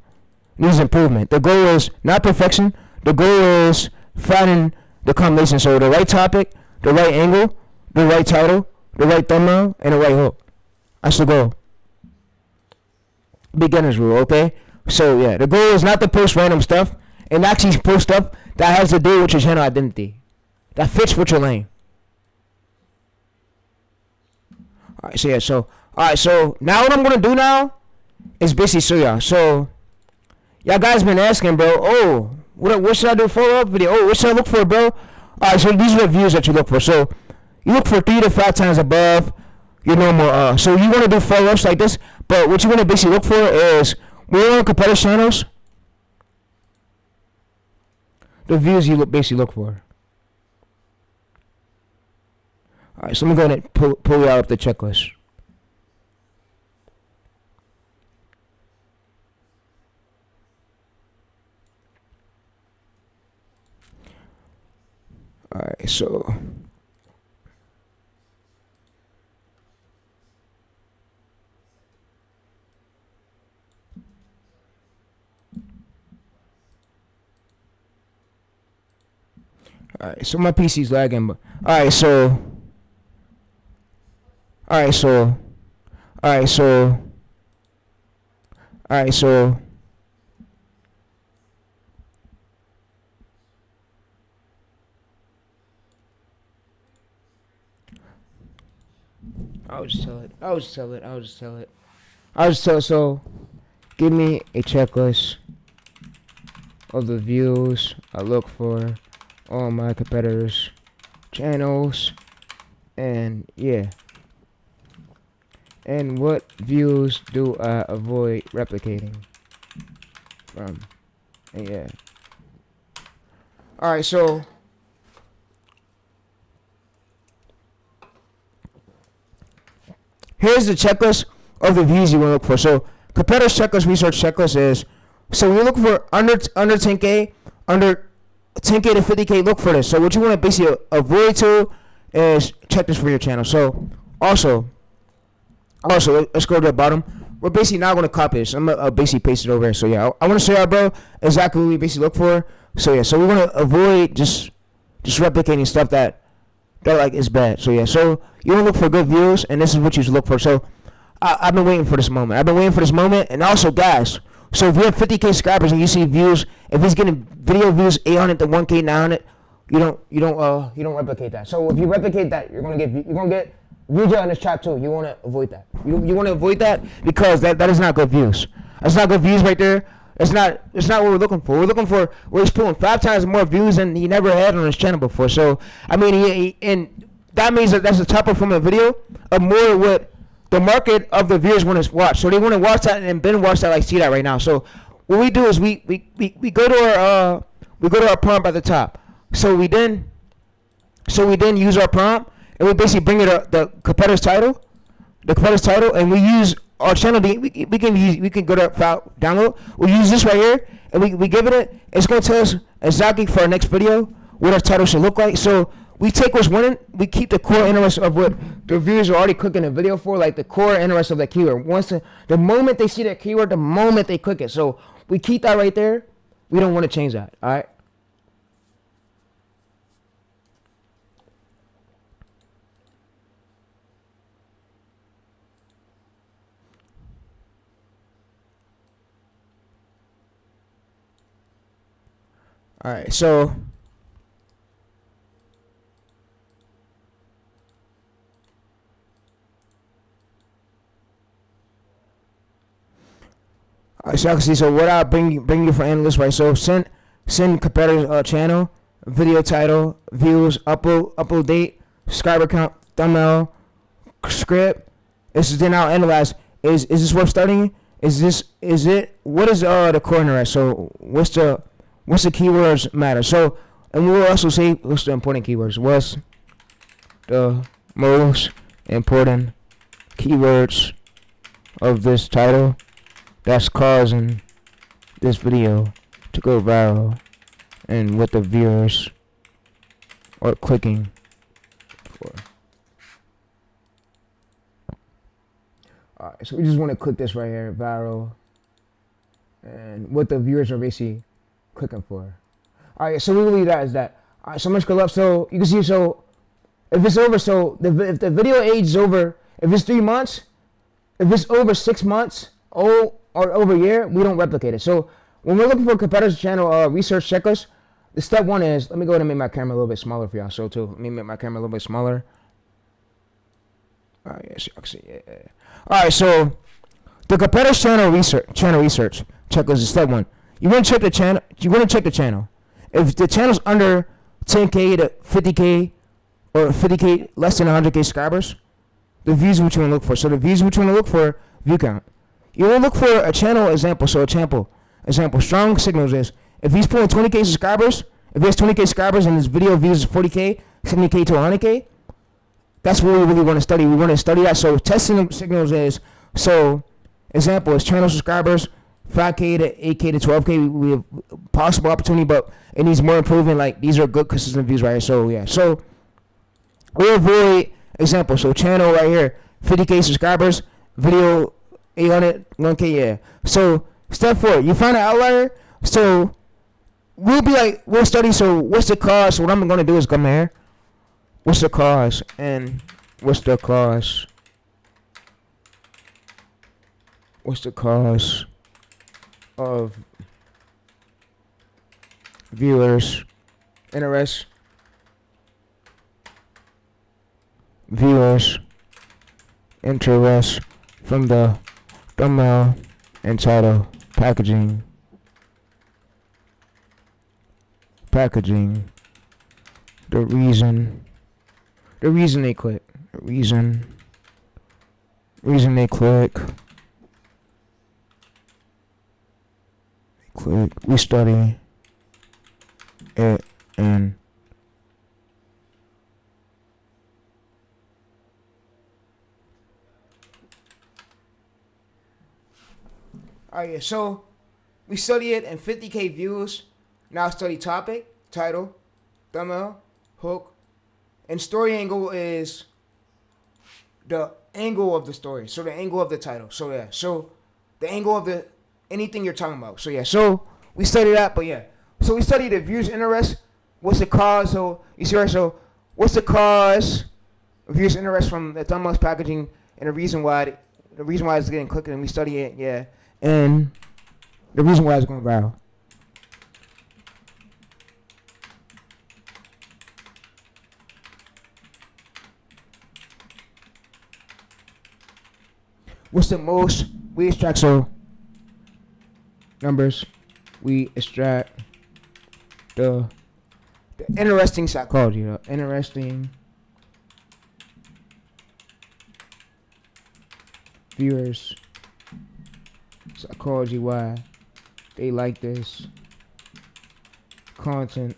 needs improvement. The goal is not perfection, the goal is finding the combination. So the right topic, the right angle, the right title, the right thumbnail, and the right hook. That's the goal. Beginner's rule, okay? So yeah, the goal is not to post random stuff, and actually post stuff that has to do with your channel identity, that fits with your lane. Alright, so yeah, so now what I'm gonna do now is basically show y'all. So y'all guys been asking, bro. Oh, what should I do follow up video? Oh, what should I look for, bro? Alright, so these are the views that you look for. So you look for 3 to 5 times above your normal. So you want to do follow ups like this, but what you want to basically look for is, when you're on competitor channels, the views you basically look for. Alright, so I'm going to pull you out of the checklist. Alright, so alright, so my PC's lagging, but alright, so I was just tell it. So give me a checklist of the views I look for on my competitors' channels, and yeah. And what views do I avoid replicating from? And yeah. Alright, so here's the checklist of the views you want to look for. So competitors checklist, research checklist is, so we look for under 10K, under 10K to 50K, look for this. So what you want to basically avoid to is check this for your channel. So also, let's go to the bottom. We're basically not going to copy this. I'm going to basically paste it over here. So yeah, I want to show y'all, bro, exactly what we basically look for. So yeah, so we want to avoid just replicating stuff that like is bad. So yeah, so you want to look for good views, and this is what you should look for. So I've been waiting for this moment. And also, guys, so if you have 50K subscribers and you see views, if he's getting video views 800 to 1K 900, you don't replicate that. So if you replicate that, you're gonna get views on this chat too. You want to avoid that. You want to avoid that because that is not good views. That's not good views right there. It's not what we're looking for. We're looking for where he's pulling 5 times more views than he never had on his channel before. So I mean, and that means that that's the top performing video of more what the market of the viewers want to watch. So they want to watch that and binge watch that, like see that right now. So what we do is we go to our prompt at the top. So we then use our prompt and we basically bring it up the competitor's title, and we use our channel. We can go to file download. We use this right here, and we give it. It's gonna tell us exactly for our next video what our title should look like. So we take what's winning. We keep the core interest of what the viewers are already clicking the video for, like the core interest of that keyword. Once the moment they see that keyword, the moment they click it. So we keep that right there. We don't want to change that. All right. Alright, so I can see. So what I bring you for analysts, right? So send competitor's channel, video title, views, upload date, subscriber count, thumbnail, script. This is then I'll analyze. Is this worth studying? What is the core interest? So what's the keywords matter? So, and we'll also say what's the important keywords. What's the most important keywords of this title that's causing this video to go viral, and what the viewers are clicking for. Alright, so we just want to click this right here, viral, and what the viewers are basically clicking for. Alright, so we will leave that as that. Alright, so much go up. So you can see, so if it's over, so if the video age is over, if it's 3 months, if it's over 6 months, or over a year, we don't replicate it. So when we're looking for a competitor's channel research checklist, the step one is, let me go ahead and make my camera a little bit smaller for y'all. So too, let me make my camera a little bit smaller. Alright, yeah, so I can see, yeah. Alright, so the competitor's channel research checklist is step one. You want to check the channel. If the channel's under 10K to 50K or 50K less than 100K subscribers, the views which you want to look for. So the views which you want to look for, view count. You want to look for a channel example. So example, strong signals is if he's pulling 20K subscribers, if he has 20K subscribers and his video views is 40K, 70K to 100K, that's what we really want to study. We want to study that. So testing signals is, so example is channel subscribers, 5K to 8K to 12K. We have possible opportunity, but it needs more improvement. Like these are good consistent views right here. So yeah, so we avoid example. So channel right here, 50K subscribers, video 800, 1K, yeah. So step 4, you find an outlier. So we'll study. So what's the cause? So what I'm gonna do is come here. What's the cause? And what's the cause? What's the cause of viewers interest? Viewers interest from the thumbnail and title packaging packaging. The reason they click. The reason they click. We study it and alright, yeah, so we study it in 50K views. Now study topic, title, thumbnail, hook, and story angle is the angle of the story. So the angle of the title. So yeah, so the angle of the anything you're talking about. So yeah, so we study that, but yeah. So we study the viewers' interest. What's the cause? So you see right, so what's the cause of viewers' interest from the thumbnails packaging and the reason why it's getting clicked, and we study it, yeah. And the reason why it's going viral. What's the most we extract? So numbers, we extract the interesting psychology, the interesting viewers psychology, why they like this content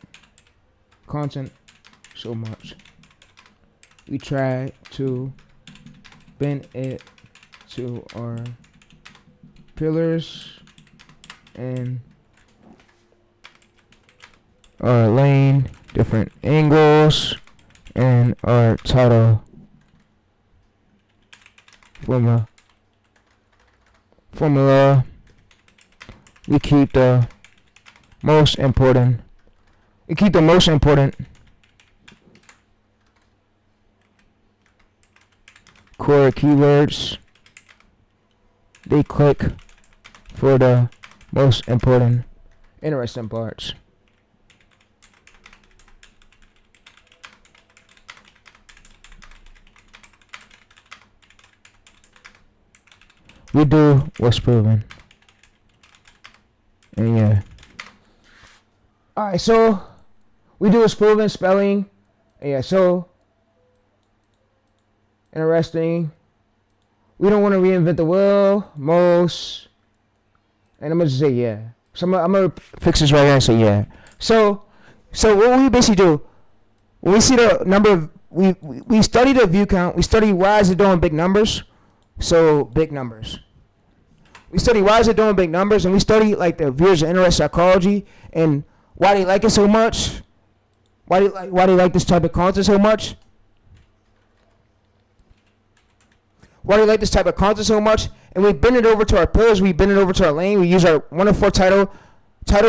so much. We try to bend it to our pillars and our lane, different angles, and our title formula. We keep the most important. Core keywords. They click for the most important, interesting parts. We do what's proven. And yeah. Alright, so we do what's proven, spelling. And yeah, so interesting. We don't want to reinvent the wheel. Most. And I'm going to just say yeah. So I'm going to fix this right here and say yeah. So what we basically do, when we see the number of, we study the view count. We study why is it doing big numbers. So big numbers. We study why is it doing big numbers, and we study like the viewers' interest psychology and why they like it so much. Why they like this type of content so much. Why they like this type of content so much, and we bend it over to our pillars. We bend it over to our lane. We use our 1 of 4 title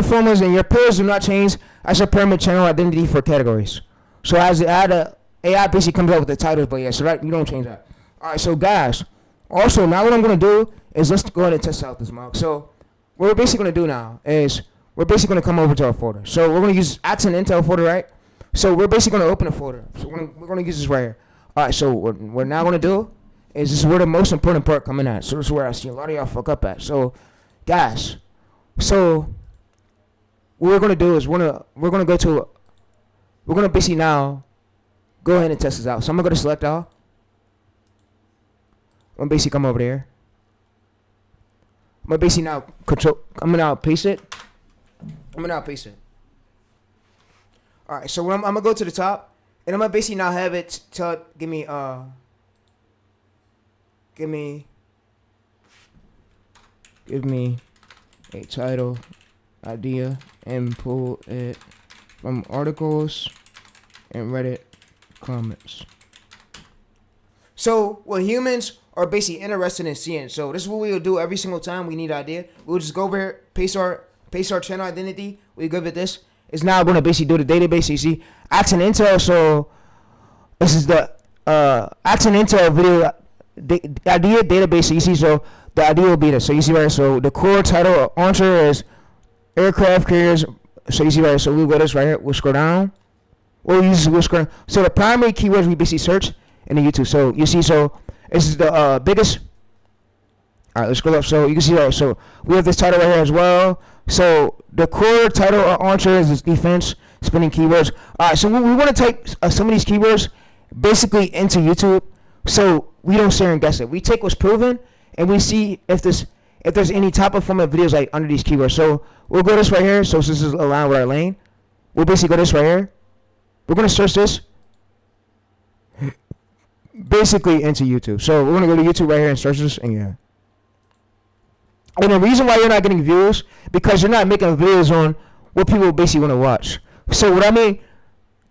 formulas, and your pillars do not change as a pyramid channel identity for categories. So as the AI basically comes up with the titles, but yeah, so that you don't change that. All right, so guys, also now what I'm gonna do is let's go ahead and test out this mock. So what we're basically gonna do now is we're basically gonna come over to our folder. So we're gonna use Axiom Intel folder, right? So we're basically gonna open a folder. So we're gonna use this right here. All right, so what we're now gonna do is this is where the most important part coming at. So this is where I see a lot of y'all fuck up at. So guys, so what we're gonna do is we're gonna basically now go ahead and test this out. So I'm gonna go to select all. I'm gonna basically come over there. I'm gonna basically now I'm gonna now paste it. All right, so when I'm gonna go to the top, and I'm gonna basically now have it give me a title idea and pull it from articles and Reddit comments. So what humans are basically interested in seeing. So this is what we will do every single time we need an idea. We'll just go over here, paste our channel identity. We give it this. It's now going to basically do the database. So you see, Axiom Intel. So this is the Axiom Intel video idea database. So you see, so the idea will be this. So you see right. So the core title answer is aircraft carriers. So you see right. So we'll go this right here. We'll scroll down. We'll scroll down. So the primary keywords we basically search in the YouTube. So you see, so this is the biggest. All right, let's scroll up. So you can see that. So we have this title right here as well. So the core title or answer is defense. spinning keywords. All right, so we want to type some of these keywords basically into YouTube, so we don't sit and guess it. We take what's proven and we see if there's any type of format videos like under these keywords. So we'll go this right here. So this is aligned with our lane. We'll basically go this right here. We're gonna search this basically into YouTube. So we're gonna go to YouTube right here and search this, and yeah. And the reason why you're not getting views because you're not making videos on what people basically want to watch. So what I mean,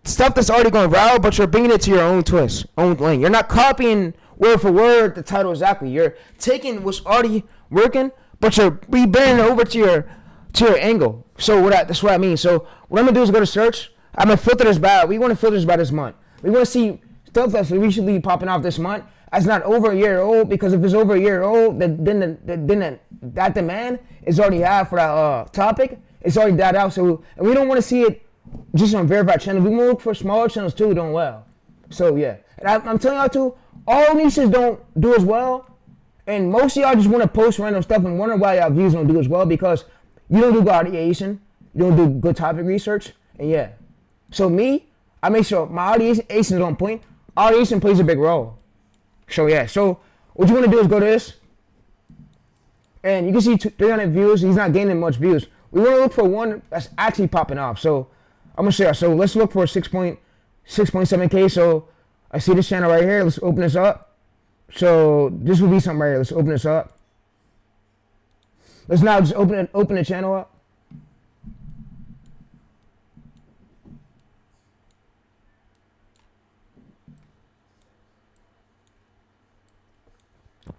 stuff that's already going viral, but you're bringing it to your own twist, own lane. You're not copying word for word the title exactly. You're taking what's already working, but you're rebending it over to your angle. So that's what I mean. So what I'm gonna do is go to search. I'm gonna filter this by. We want to filter this by this month. We want to see stuff that's recently popping off this month. That's not over a year old, because if it's over a year old, then that demand is already high for that topic. It's already died out. So and we don't want to see it just on verified channels. We want to look for smaller channels too doing well. So yeah, and I'm telling y'all too, all niches don't do as well, and most of y'all just want to post random stuff and wonder why y'all views don't do as well, because you don't do good ideation, you don't do good topic research, and yeah. So me, I make sure my ideation is on point. Ideation plays a big role. So yeah, so what you want to do is go to this, and you can see 300 views. He's not gaining much views. We want to look for one that's actually popping off. So I'm gonna share. So let's look for 6.7K. So I see this channel right here. Let's open this up. So this will be something right here. Let's open this up. Let's now just open the channel up.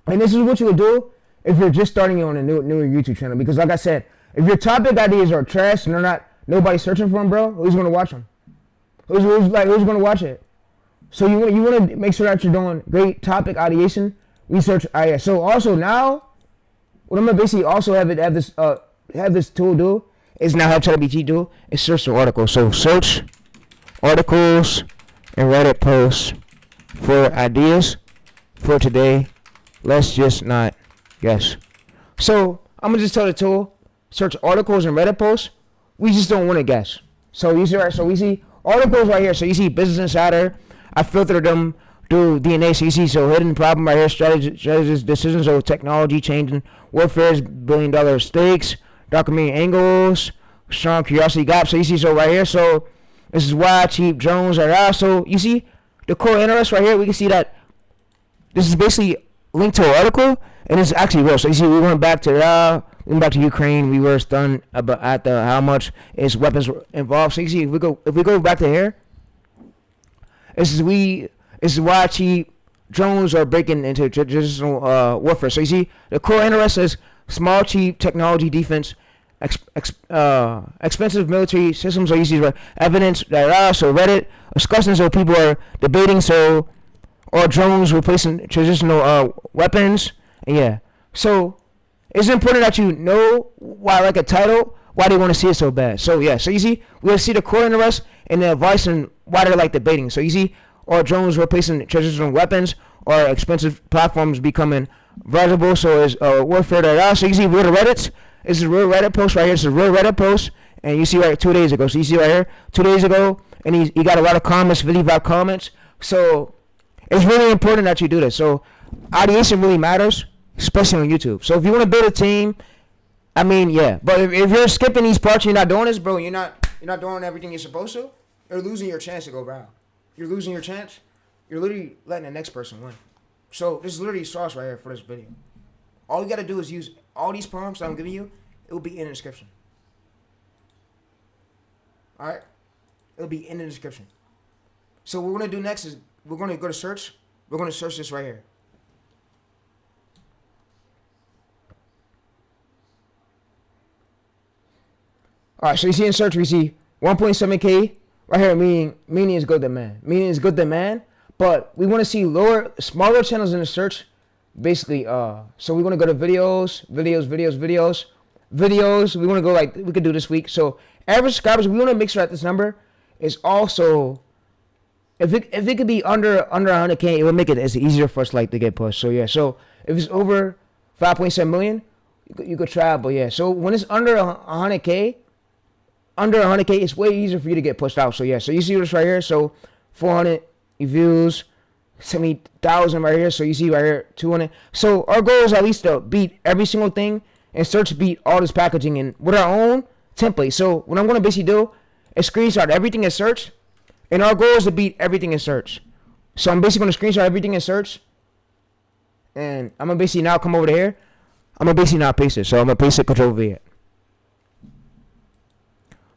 And this is what you would do if you're just starting on a newer YouTube channel. Because like I said, if your topic ideas are trash and nobody's searching for them, bro, who's gonna watch them? Who's gonna watch it? So you want to make sure that you're doing great topic ideation research. So also now, what I'm gonna basically also have this tool do is now have ChatGPT do is search the articles. So search articles and Reddit posts for ideas for today. Let's just not guess. So I'm gonna just tell the tool search articles and Reddit posts. We just don't want to guess. So you see, right? So we see articles right here. So you see Business Insider. I filtered them through DNA. So you see, so hidden problem right here. Strategies, decisions of technology changing warfare's billion-dollar stakes. Documenting angles. Strong curiosity gap. So you see, so right here. So this is why cheap drones are out. So you see the core interest right here. We can see that this is basically linked to an article, and it's actually real. So you see, we went back to Ukraine. We were stunned about how much its weapons were involved. So you see, if we go back to here, this is why cheap drones are breaking into traditional warfare. So you see, the core interest is small, cheap technology defense, expensive military systems. Are usually evidence that so Reddit discussions, so people are debating. So or drones replacing traditional weapons, and yeah. So it's important that you know why, like a title, why they want to see it so bad. So yeah. So you see, we'll see the core interest and the advice and why they're like debating. So you see, or drones replacing traditional weapons, or expensive platforms becoming valuable. So is warfare that. So you see, real Reddit's. This is a real Reddit post right here. This is a real Reddit post, and you see right 2 days ago. So you see right here 2 days ago, and he got a lot of comments, 55 comments. So it's really important that you do this. So ideation really matters, especially on YouTube. So if you want to build a team, I mean, yeah. But if you're skipping these parts, you're not doing this, bro. You're not doing everything you're supposed to. You're losing your chance to go viral. You're losing your chance. You're literally letting the next person win. So this is literally sauce right here for this video. All you gotta do is use all these prompts I'm giving you. It will be in the description. All right, it'll be in the description. So what we're gonna do next is we're gonna go to search. We're gonna search this right here. All right, so you see in search, we see 1.7K right here, meaning is good demand. Meaning is good demand, but we want to see smaller channels in the search. Basically, so we want to go to videos. We want to go like we could do this week. So average subscribers, we want to make sure that this number is also, if it could be under 100K, it will make it as easier for us like to get pushed. So yeah, so if it's over 5.7 million, you could try, but yeah. So when it's under 100K, under 100K, it's way easier for you to get pushed out. So yeah, so you see this right here. So 400 views, 70,000 right here. So you see right here, 200. So our goal is at least to beat every single thing and search beat all this packaging and with our own template. So what I'm going to basically do is screenshot everything in search, and our goal is to beat everything in search. So I'm basically going to screenshot everything in search, and I'm going to basically now come over to here. I'm going to basically now paste it. So I'm going to paste it, Control V it.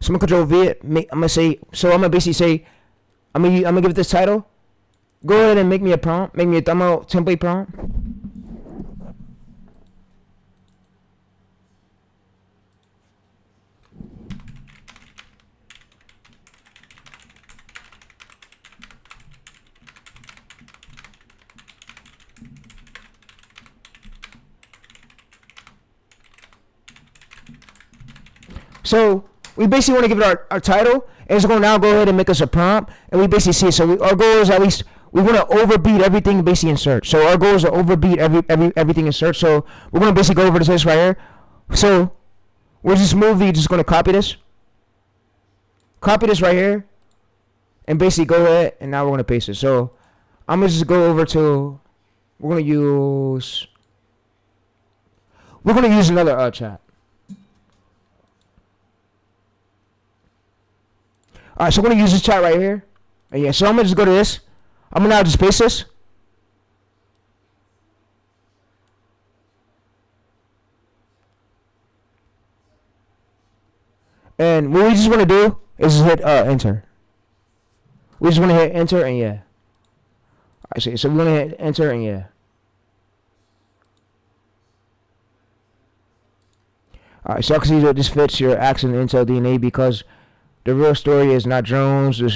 So I'm going to Control V it. I'm going to say, so I'm going to basically say, I'm going to give it this title. Go ahead and make me a prompt. Make me a thumbnail template prompt. So we basically want to give it our title, and it's going to now go ahead and make us a prompt, and we basically see it. So our goal is at least we want to overbeat everything basically in search. So our goal is to overbeat everything in search. So we're going to basically go over to this right here. So we're just just going to copy this right here, and basically go ahead, and now we're going to paste it. So I'm going to just go over to, we're going to use another chat. Alright, so I'm going to use this chat right here. And yeah, so I'm going to just go to this. I'm going to now just paste this. And what we just want to do is just hit enter. We just want to hit enter and yeah. Alright, so we're going to hit enter and yeah. Alright, so I can see that this fits your Axiom Intel DNA because the real story is not drones. The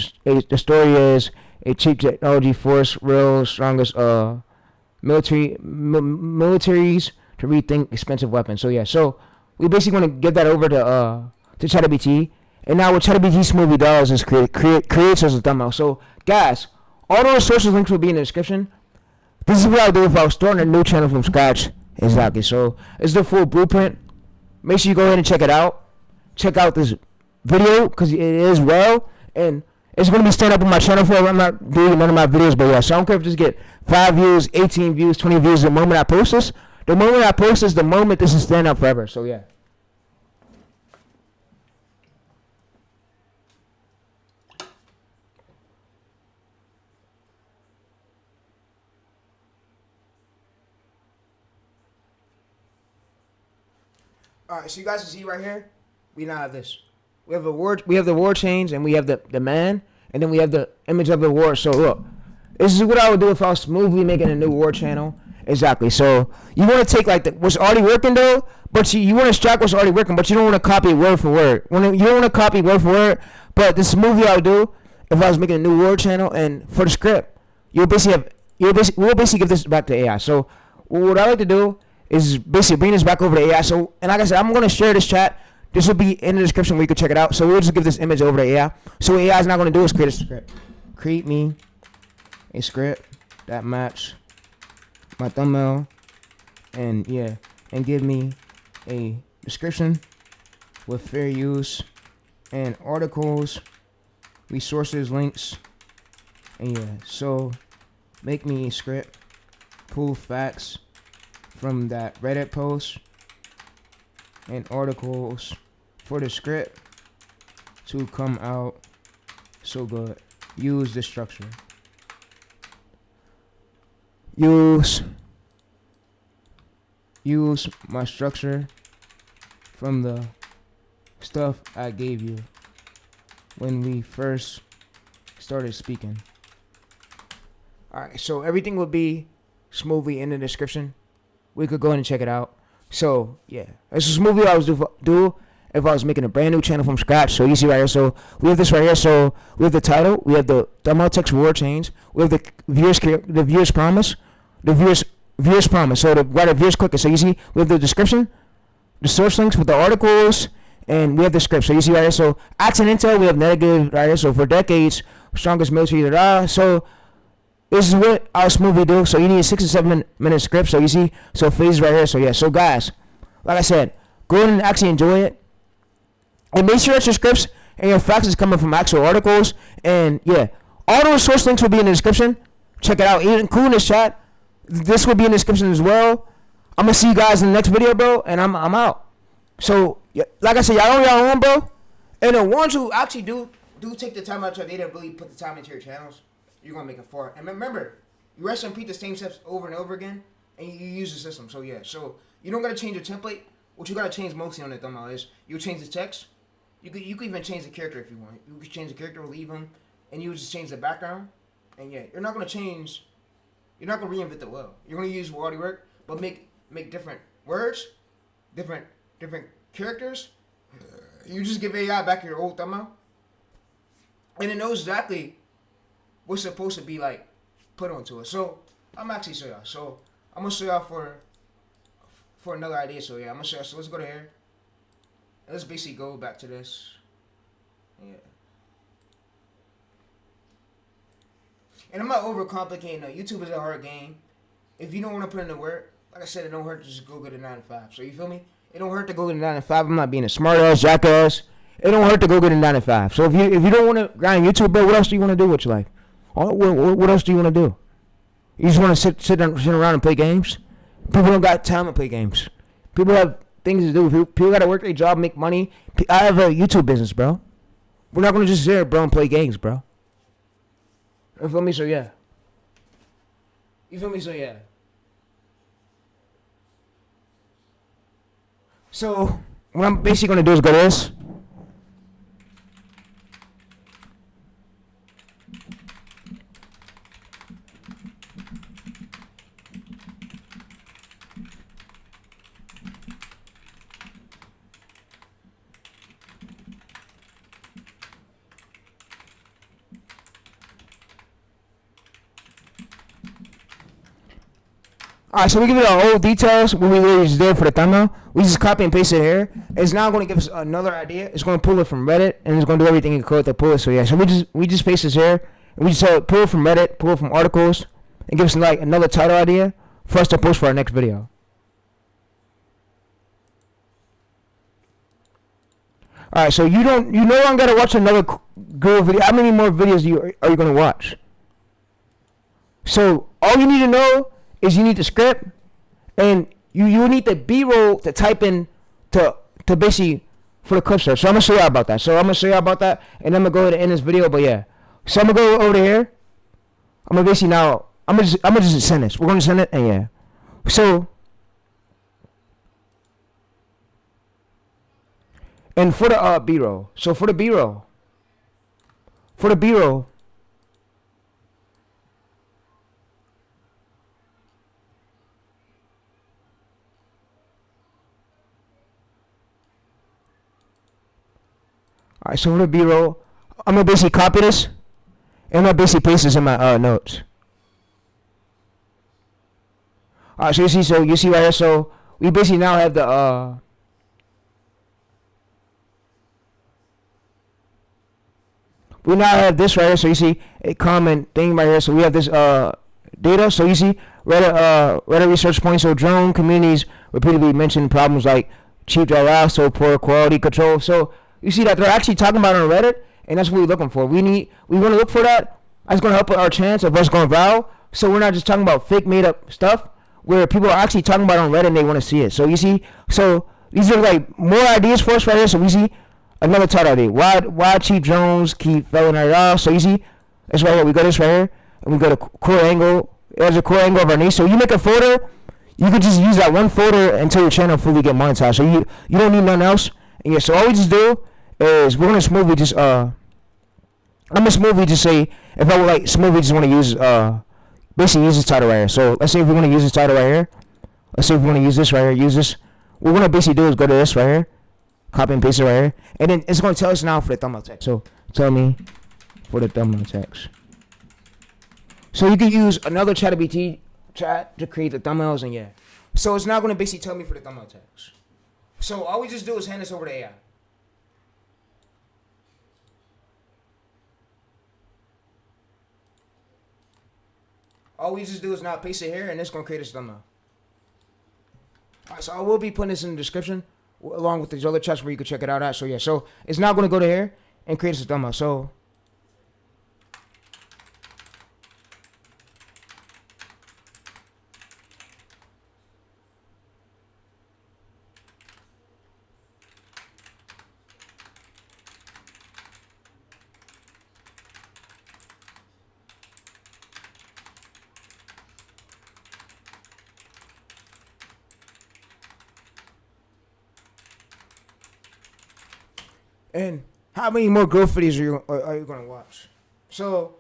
story is a cheap technology force real strongest militaries to rethink expensive weapons. So yeah, so we basically want to give that over to ChatGPT. And now what ChatGPT Smoothie does is creates us a thumbnail. So guys, all those sources links will be in the description. This is what I would do if I was starting a new channel from scratch. Exactly. So it's the full blueprint. Make sure you go ahead and check it out. Check out this video because it is well, and it's going to be staying up on my channel for. I'm not doing none of my videos, but yeah, so I don't care if just get 5 views, 18 views, 20 views the moment I post this. The moment I post this, the moment this is staying up forever. So yeah. Alright, so you guys can see right here, we now have this. We have the war chains, and we have the man, and then we have the image of the war. So look, this is what I would do if I was smoothly making a new war channel. Exactly. So you want to take like what's already working though, but you want to extract what's already working, but you don't want to copy it word for word. You don't want to copy word for word. But this movie I would do if I was making a new war channel, and for the script, we'll basically give this back to AI. So what I like to do is basically bring this back over to AI. So, and like I said, I'm going to share this chat. This will be in the description where you can check it out. So we'll just give this image over to AI. So what AI is not going to do is create a script. Create me a script that match my thumbnail, and yeah, and give me a description with fair use and articles, resources, links, and yeah. So make me a script, pull facts from that Reddit post and articles for the script to come out so good. Use the structure. Use my structure from the stuff I gave you when we first started speaking. Alright, so everything will be smoothly in the description. We could go in and check it out. So yeah, this is a movie I was do if I was making a brand new channel from scratch. So you see right here. So we have this right here. So we have the title. We have the thumbnail text war chains. We have the viewers promise. The viewers promise. So why the viewers click it. So you see we have the description, the source links with the articles, and we have the script. So you see right here. So Axiom Intel. We have negative right here. So for decades, strongest military. So this is what our movie do. So you need a 6 to 7 minute script. So you see, so phase right here. So yeah. So guys, like I said, go ahead and actually enjoy it. And make sure that your scripts and your facts is coming from actual articles. And yeah, all those source links will be in the description. Check it out, including this chat. This will be in the description as well. I'm gonna see you guys in the next video, bro. And I'm out. So like I said, y'all on y'all own, bro. And the ones who actually do take the time out your day to really put the time into your channels, you're gonna make it far. And remember, you rest and repeat the same steps over and over again, and you use the system. So yeah, so you don't gotta change your template. What you gotta change mostly on the thumbnail is you change the text. You could even change the character if you want. You could change the character or leave them, and you would just change the background. And yeah, you're not gonna change. You're not gonna reinvent the wheel. You're gonna use what already worked, but make different words, different characters. You just give AI back your old thumbnail, and it knows exactly what's supposed to be like put onto it. So I'm actually show y'all. So I'm gonna show y'all for another idea. So yeah, I'm gonna show y'all. So let's go to here. And let's basically go back to this. Yeah. And I'm not overcomplicating it. YouTube is a hard game. If you don't want to put in the work, like I said, it don't hurt to just go get a 9 to 5. So you feel me? It don't hurt to go get a 9 to 5. I'm not being a smart ass jackass. It don't hurt to go get a 9 to 5. So if you don't want to grind YouTube, bro, what else do you want to do with your life? What else do you want to do? You just want to sit around and play games? People don't got time to play games. People have things to do. People got to work their job, make money. I have a YouTube business, bro. We're not going to just sit there, bro, and play games, bro. You feel me? So yeah. You feel me? So yeah. So what I'm basically gonna do is go to this. Alright, so we give it our whole details, what we really just did for the thumbnail. We just copy and paste it here. It's now going to give us another idea. It's going to pull it from Reddit, and it's going to do everything in code to pull it. So yeah, so we just paste this here, and we just pull it from Reddit, pull it from articles, and give us like another title idea for us to post for our next video. Alright, so you no longer got to watch another girl video. How many more videos are you going to watch? So all you need to know is you need the script, and you need the B-roll to type in to basically for the clip search. So I'm gonna show y'all about that. And I'm gonna go ahead and end this video. But yeah, so I'm gonna go over here. I'm gonna basically now I'm gonna just send this. We're gonna send it, and yeah. So and for the B-roll. So for the B-roll. Alright, so for the B-roll, I'm gonna basically copy this, and I'm gonna basically paste this in my notes. Alright, so you see right here, so we basically now have the we now have this right here, so you see a common thing right here, so we have this data, so you see Reddit research points, so drone communities repeatedly mention problems like cheap data, so poor quality control, so you see that they're actually talking about it on Reddit, and that's what we're looking for. We want to look for that. That's going to help our chance of us going viral. So we're not just talking about fake made up stuff where people are actually talking about it on Reddit and they want to see it. So you see, so these are like more ideas for us right here. So we see another title idea. Why cheap drones keep failing at all. So you see, that's right here. We got this right here, and we got a core angle. There's a core angle of our niche. So you make a folder, you could just use that one folder until your channel fully get monetized. So you don't need nothing else. And yeah, so all we just do is we're gonna smoothly just I'm gonna smoothly just say if I would like smoothly just want to use basically use this title right here. So let's say if we want to use this title right here. Let's say if we want to use this right here, use this. What we're gonna basically do is go to this right here, copy and paste it right here, and then it's gonna tell us now for the thumbnail text. So tell me for the thumbnail text. So you can use another ChatGPT chat to create the thumbnails, and yeah. So it's now gonna basically tell me for the thumbnail text. So all we just do is hand this over to AI. All we just do is now paste it here, and it's gonna create a thumbnail. Alright, so I will be putting this in the description along with these other chats where you can check it out at. So yeah, so it's not going to go to here and create a thumbnail. So and how many more growth videos are you going to watch? So,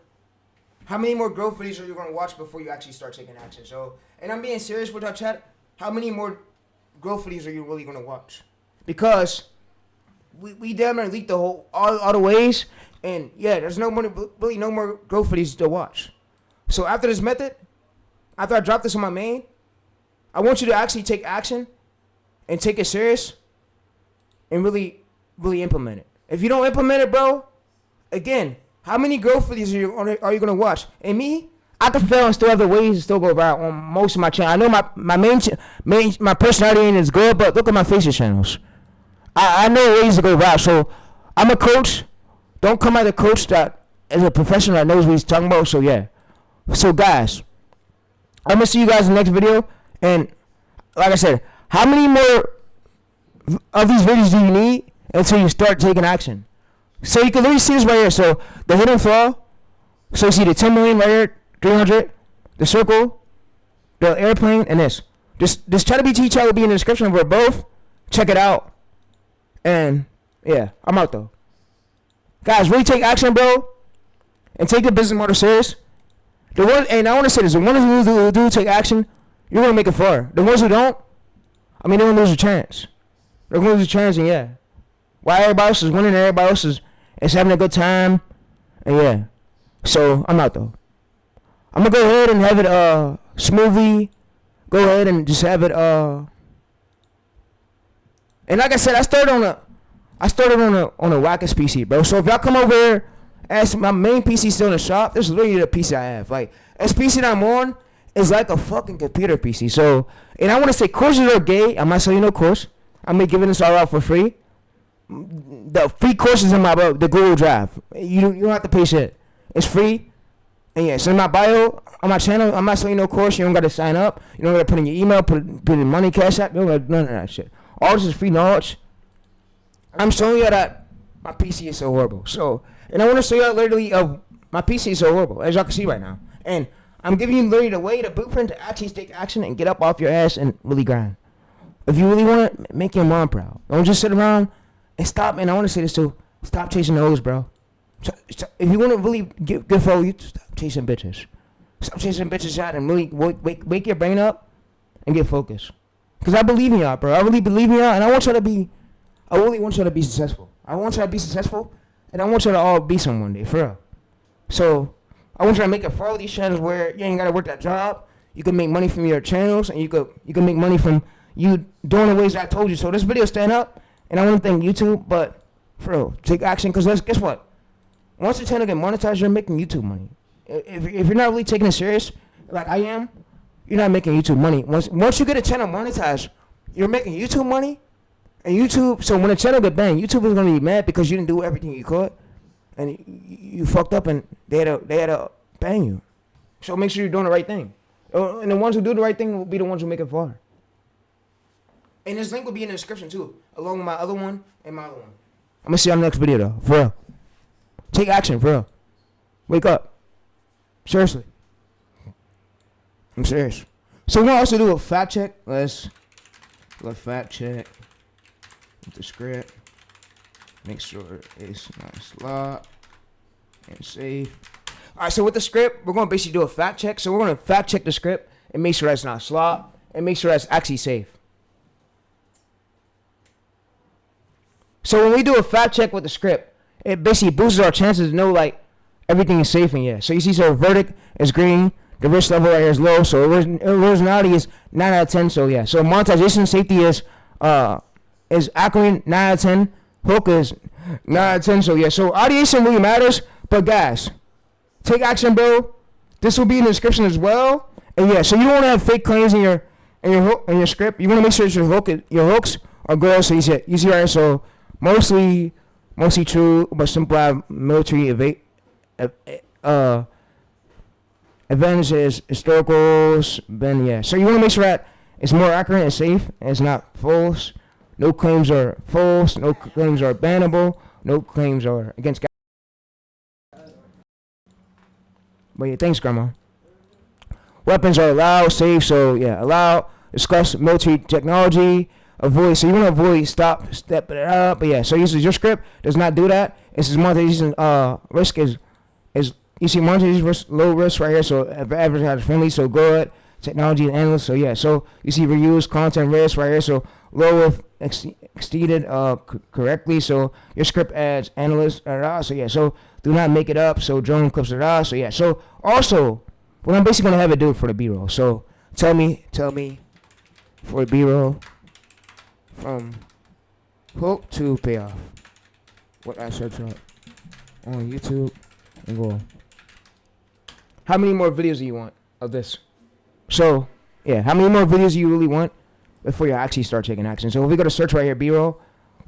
how many more growth videos are you going to watch before you actually start taking action? So, and I'm being serious with our chat. How many more growth videos are you really going to watch? Because we damn near leaked the whole all the ways, and yeah, there's really no more growth videos to watch. So after this method, after I drop this on my main, I want you to actually take action and take it serious and really implement it. If you don't implement it, bro, again, how many growth videos are you gonna watch? And me, I can fail and still have the ways to still go viral on most of my channel. I know my personality ain't as good, but look at my Faceless channels. I know ways to go viral. So I'm a coach. Don't come at a coach that is a professional that knows what he's talking about. So yeah. So guys, I'm gonna see you guys in the next video. And like I said, how many more of these videos do you need until you start taking action? So you can literally see this right here. So the hidden flaw. So you see the 10 million right here, 300, the circle, the airplane, and this. This ChatGPT chat will be in the description for both. Check it out. And yeah, I'm out though. Guys, really take action, bro, and take the business model serious. The one, and I want to say this: the ones who do take action, you're gonna make it far. The ones who don't, I mean, they're gonna lose a chance. They're gonna lose a chance, and yeah. While everybody else is winning, everybody else is having a good time, and yeah. So I'm out though. I'm gonna go ahead and have it smoothly. Go ahead and just have it And like I said, I started on a wackest PC, bro. So if y'all come over here, ask my main PC still in the shop. This is literally the PC I have. Like this PC that I'm on is like a fucking computer PC. So, and I want to say courses are gay. I'm not selling no course. I'm giving this all out for free. The free courses in my the Google Drive. You don't have to pay shit. It's free. And yeah, so in my bio on my channel, I'm not selling no course. You don't got to sign up. You don't got to put in your email, put in money, cash app. You don't got none of that shit. All this is free knowledge. I'm showing you that my PC is so horrible. So, and I want to show you literally of my PC is so horrible, as y'all can see right now. And I'm giving you literally the way, the blueprint to actually take action and get up off your ass and really grind. If you really want it, make your mom proud. Don't just sit around and stop. And I want to say this too: stop chasing those, bro. If you want to really get good for you, stop chasing bitches. Stop chasing bitches out and really wake your brain up and get focused. Because I believe in y'all, bro. I really believe in y'all, and I really want y'all to be successful. I want y'all to be successful, and I want y'all to all be some one day, for real. So, I want y'all to make it for all these channels where you ain't got to work that job. You can make money from your channels, and you can make money from you doing the ways I told you. So, this video stand up, and I want to thank YouTube, but, for real, take action, because guess what? Once the channel get monetized, you're making YouTube money. If you're not really taking it serious, like I am, you're not making YouTube money. Once you get a channel monetized, you're making YouTube money. And YouTube, so when the channel get banned, YouTube is gonna be mad because you didn't do everything you could, and you fucked up, and they had to ban you. So make sure you're doing the right thing. And the ones who do the right thing will be the ones who make it far. And this link will be in the description too, along with my other one and my other one. I'm gonna see you on the next video though, for real. Take action, for real. Wake up. Seriously. I'm serious. So we're gonna also do a fact check. Let's fact check the script. Make sure it's not slot and save. Alright, so with the script, we're gonna basically do a fact check. So we're gonna fact check the script and make sure that's not slot and make sure that's actually safe. So when we do a fact check with the script, it basically boosts our chances to know like everything is safe and yeah. So you see, so verdict is green. The risk level right here is low, so originality is 9 out of 10. So yeah, so monetization safety is accurate 9 out of 10. Hook is 9 out of 10. So yeah, so ideation really matters. But guys, take action, bro. This will be in the description as well. And yeah, so you don't want to have fake claims in your script. You want to make sure that your hooks or girls. So you see right here. So mostly true, but simple military advantages, historicals, then yeah. So you want to make sure that it's more accurate and safe, and it's not false. No claims are false. No claims are bannable. No claims are against. But yeah, thanks, Grandma. Weapons are allowed, safe. So yeah, allow. Discuss military technology. Avoid. So you want to avoid. Step it up. But yeah. So your script does not do that. This is monetization. Risk is you see monetization risk, low risk right here. So advertiser friendly. So good. Technology and analyst. So yeah. So you see reuse content risk right here. So low if exceeded correctly. So your script adds analyst. So yeah. So do not make it up. So drone clips it out. So yeah. So also, what I'm basically gonna have it do for the B-roll. So tell me for B-roll from hook to payoff. What I search up on YouTube and go. How many more videos do you want of this? So yeah, how many more videos do you really want before you actually start taking action? So if we go to search right here, B-roll,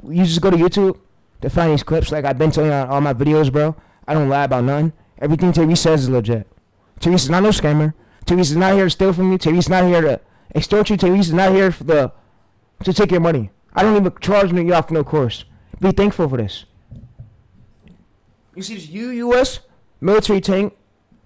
you just go to YouTube to find these clips. Like I've been telling you on all my videos, bro. I don't lie about none. Everything TayReese says is legit. TayReese is not no scammer. TayReese is not here to steal from you. TayReese is not here to extort you. TayReese is not here to take your money. I don't even charge you off no course. Be thankful for this. You see this U.S. military tank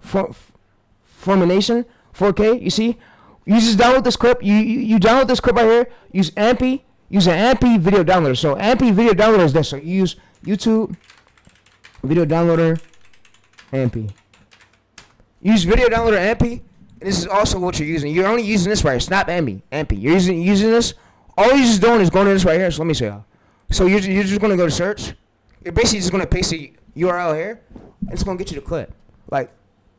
formation 4K. You see, you just download this clip. You download this clip right here. Use AMPI. Use an AMPI video downloader. So AMPI video downloader is this. So you use YouTube video downloader AMPI. Use video downloader AMPI. And this is also what you're using. You're only using this right here. It's not AMPI. You're using this. All you're just doing is going to this right here. So let me show y'all. So you're just going to go to search. You're basically just going to paste the URL here. And it's going to get you the clip. Like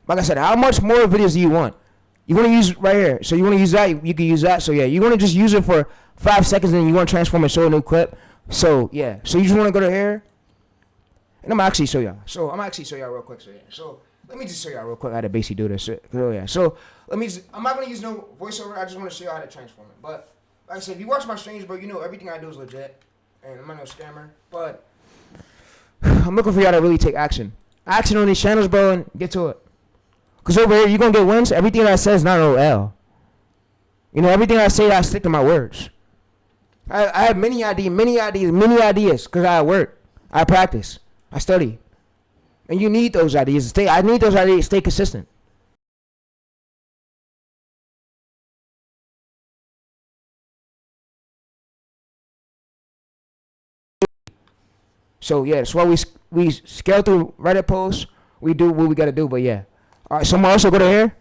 I said, how much more videos do you want? You want to use right here. So you want to use that. You can use that. So yeah, you want to just use it for 5 seconds. And then you want to transform and show a new clip. So yeah. So you just want to go to here. And I'm actually show y'all. So I'm actually show y'all real quick. So yeah. So let me just show y'all real quick how to basically do this. So yeah. So I'm not gonna use no voiceover. I just want to show y'all how to transform it. But like I said, if you watch my streams, bro, you know everything I do is legit, and I'm not no scammer. But I'm looking for y'all to really take action. Action on these channels, bro, and get to it. Cause over here you're gonna get wins. Everything I say is not no L. You know, everything I say, I stick to my words. I have many ideas. Cause I work, I practice, I study. And you need those ideas. I need those ideas to stay consistent. So yeah, that's why we scale through Reddit posts. We do what we gotta do. But yeah, all right. Someone also go to here.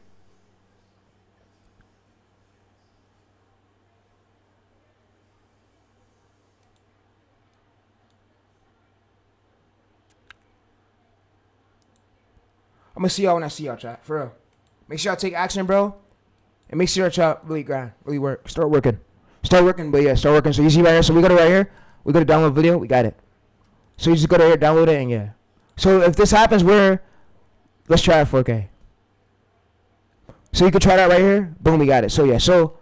I'm gonna see y'all when I see y'all, chat. For real. Make sure y'all take action, bro. And make sure y'all really grind, really work. Start working. But yeah, start working. So you see right here. So we go to right here. We go to download video. We got it. So you just go to here, download it, and yeah. So if this happens, let's try it 4K. So you can try that right here. Boom, we got it. So yeah. So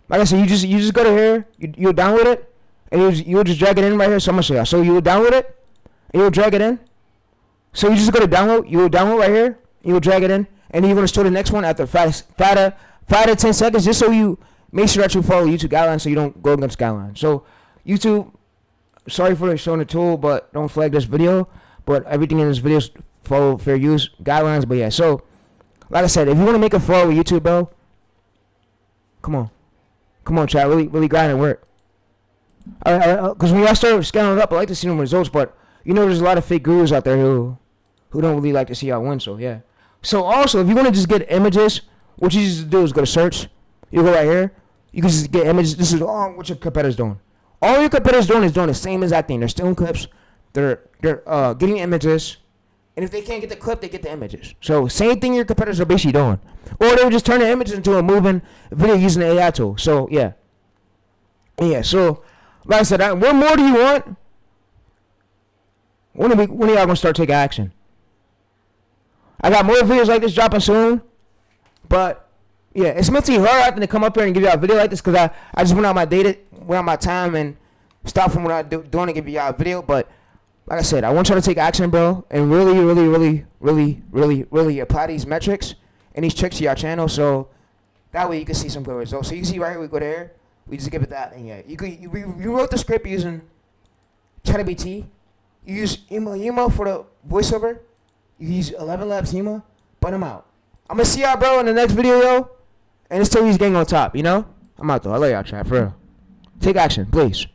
like I said, you just go to here. You download it, and you'll just drag it in right here. So I'm gonna show y'all. So you will download it, and you'll drag it in. So you just go to download. You will download right here. You will drag it in, and then you're gonna store the next one after 5 to 10 seconds, just so you make sure that you follow YouTube guidelines, so you don't go against guidelines. So YouTube, sorry for showing the tool, but don't flag this video. But everything in this video follow fair use guidelines. But yeah, so like I said, if you want to make a flow with YouTube, bro, come on, chat, really grind and work. Because when I start scaling it up, I like to see them results, but you know, there's a lot of fake gurus out there who don't really like to see y'all win. So yeah. So also, if you want to just get images, what you just do is go to search. You go right here. You can just get images. This is all what your competitors doing. All your competitors doing is doing the same exact thing. They're stealing clips. They're getting images. And if they can't get the clip, they get the images. So same thing your competitors are basically doing. Or they would just turn the images into a moving video using the AI tool. So yeah. Yeah. So like I said, what more do you want? When are y'all gonna start taking action? I got more videos like this dropping soon, but yeah, it's mentally hard having to come up here and give y'all a video like this because I just went out my time and stop from what I'm doing to give y'all a video. But like I said, I want y'all to take action, bro, and really apply these metrics and these tricks to your channel, so that way you can see some good results. So you can see right here, we go there, we just give it that, and yeah, you wrote the script using ChatGPT. You use emo for the voiceover. You use 11 Labs emo. But I'm out. I'm gonna see y'all, bro, in the next video, yo. And it's TayReese gang on top, you know? I'm out though. I love y'all, chat, for real. Take action, please.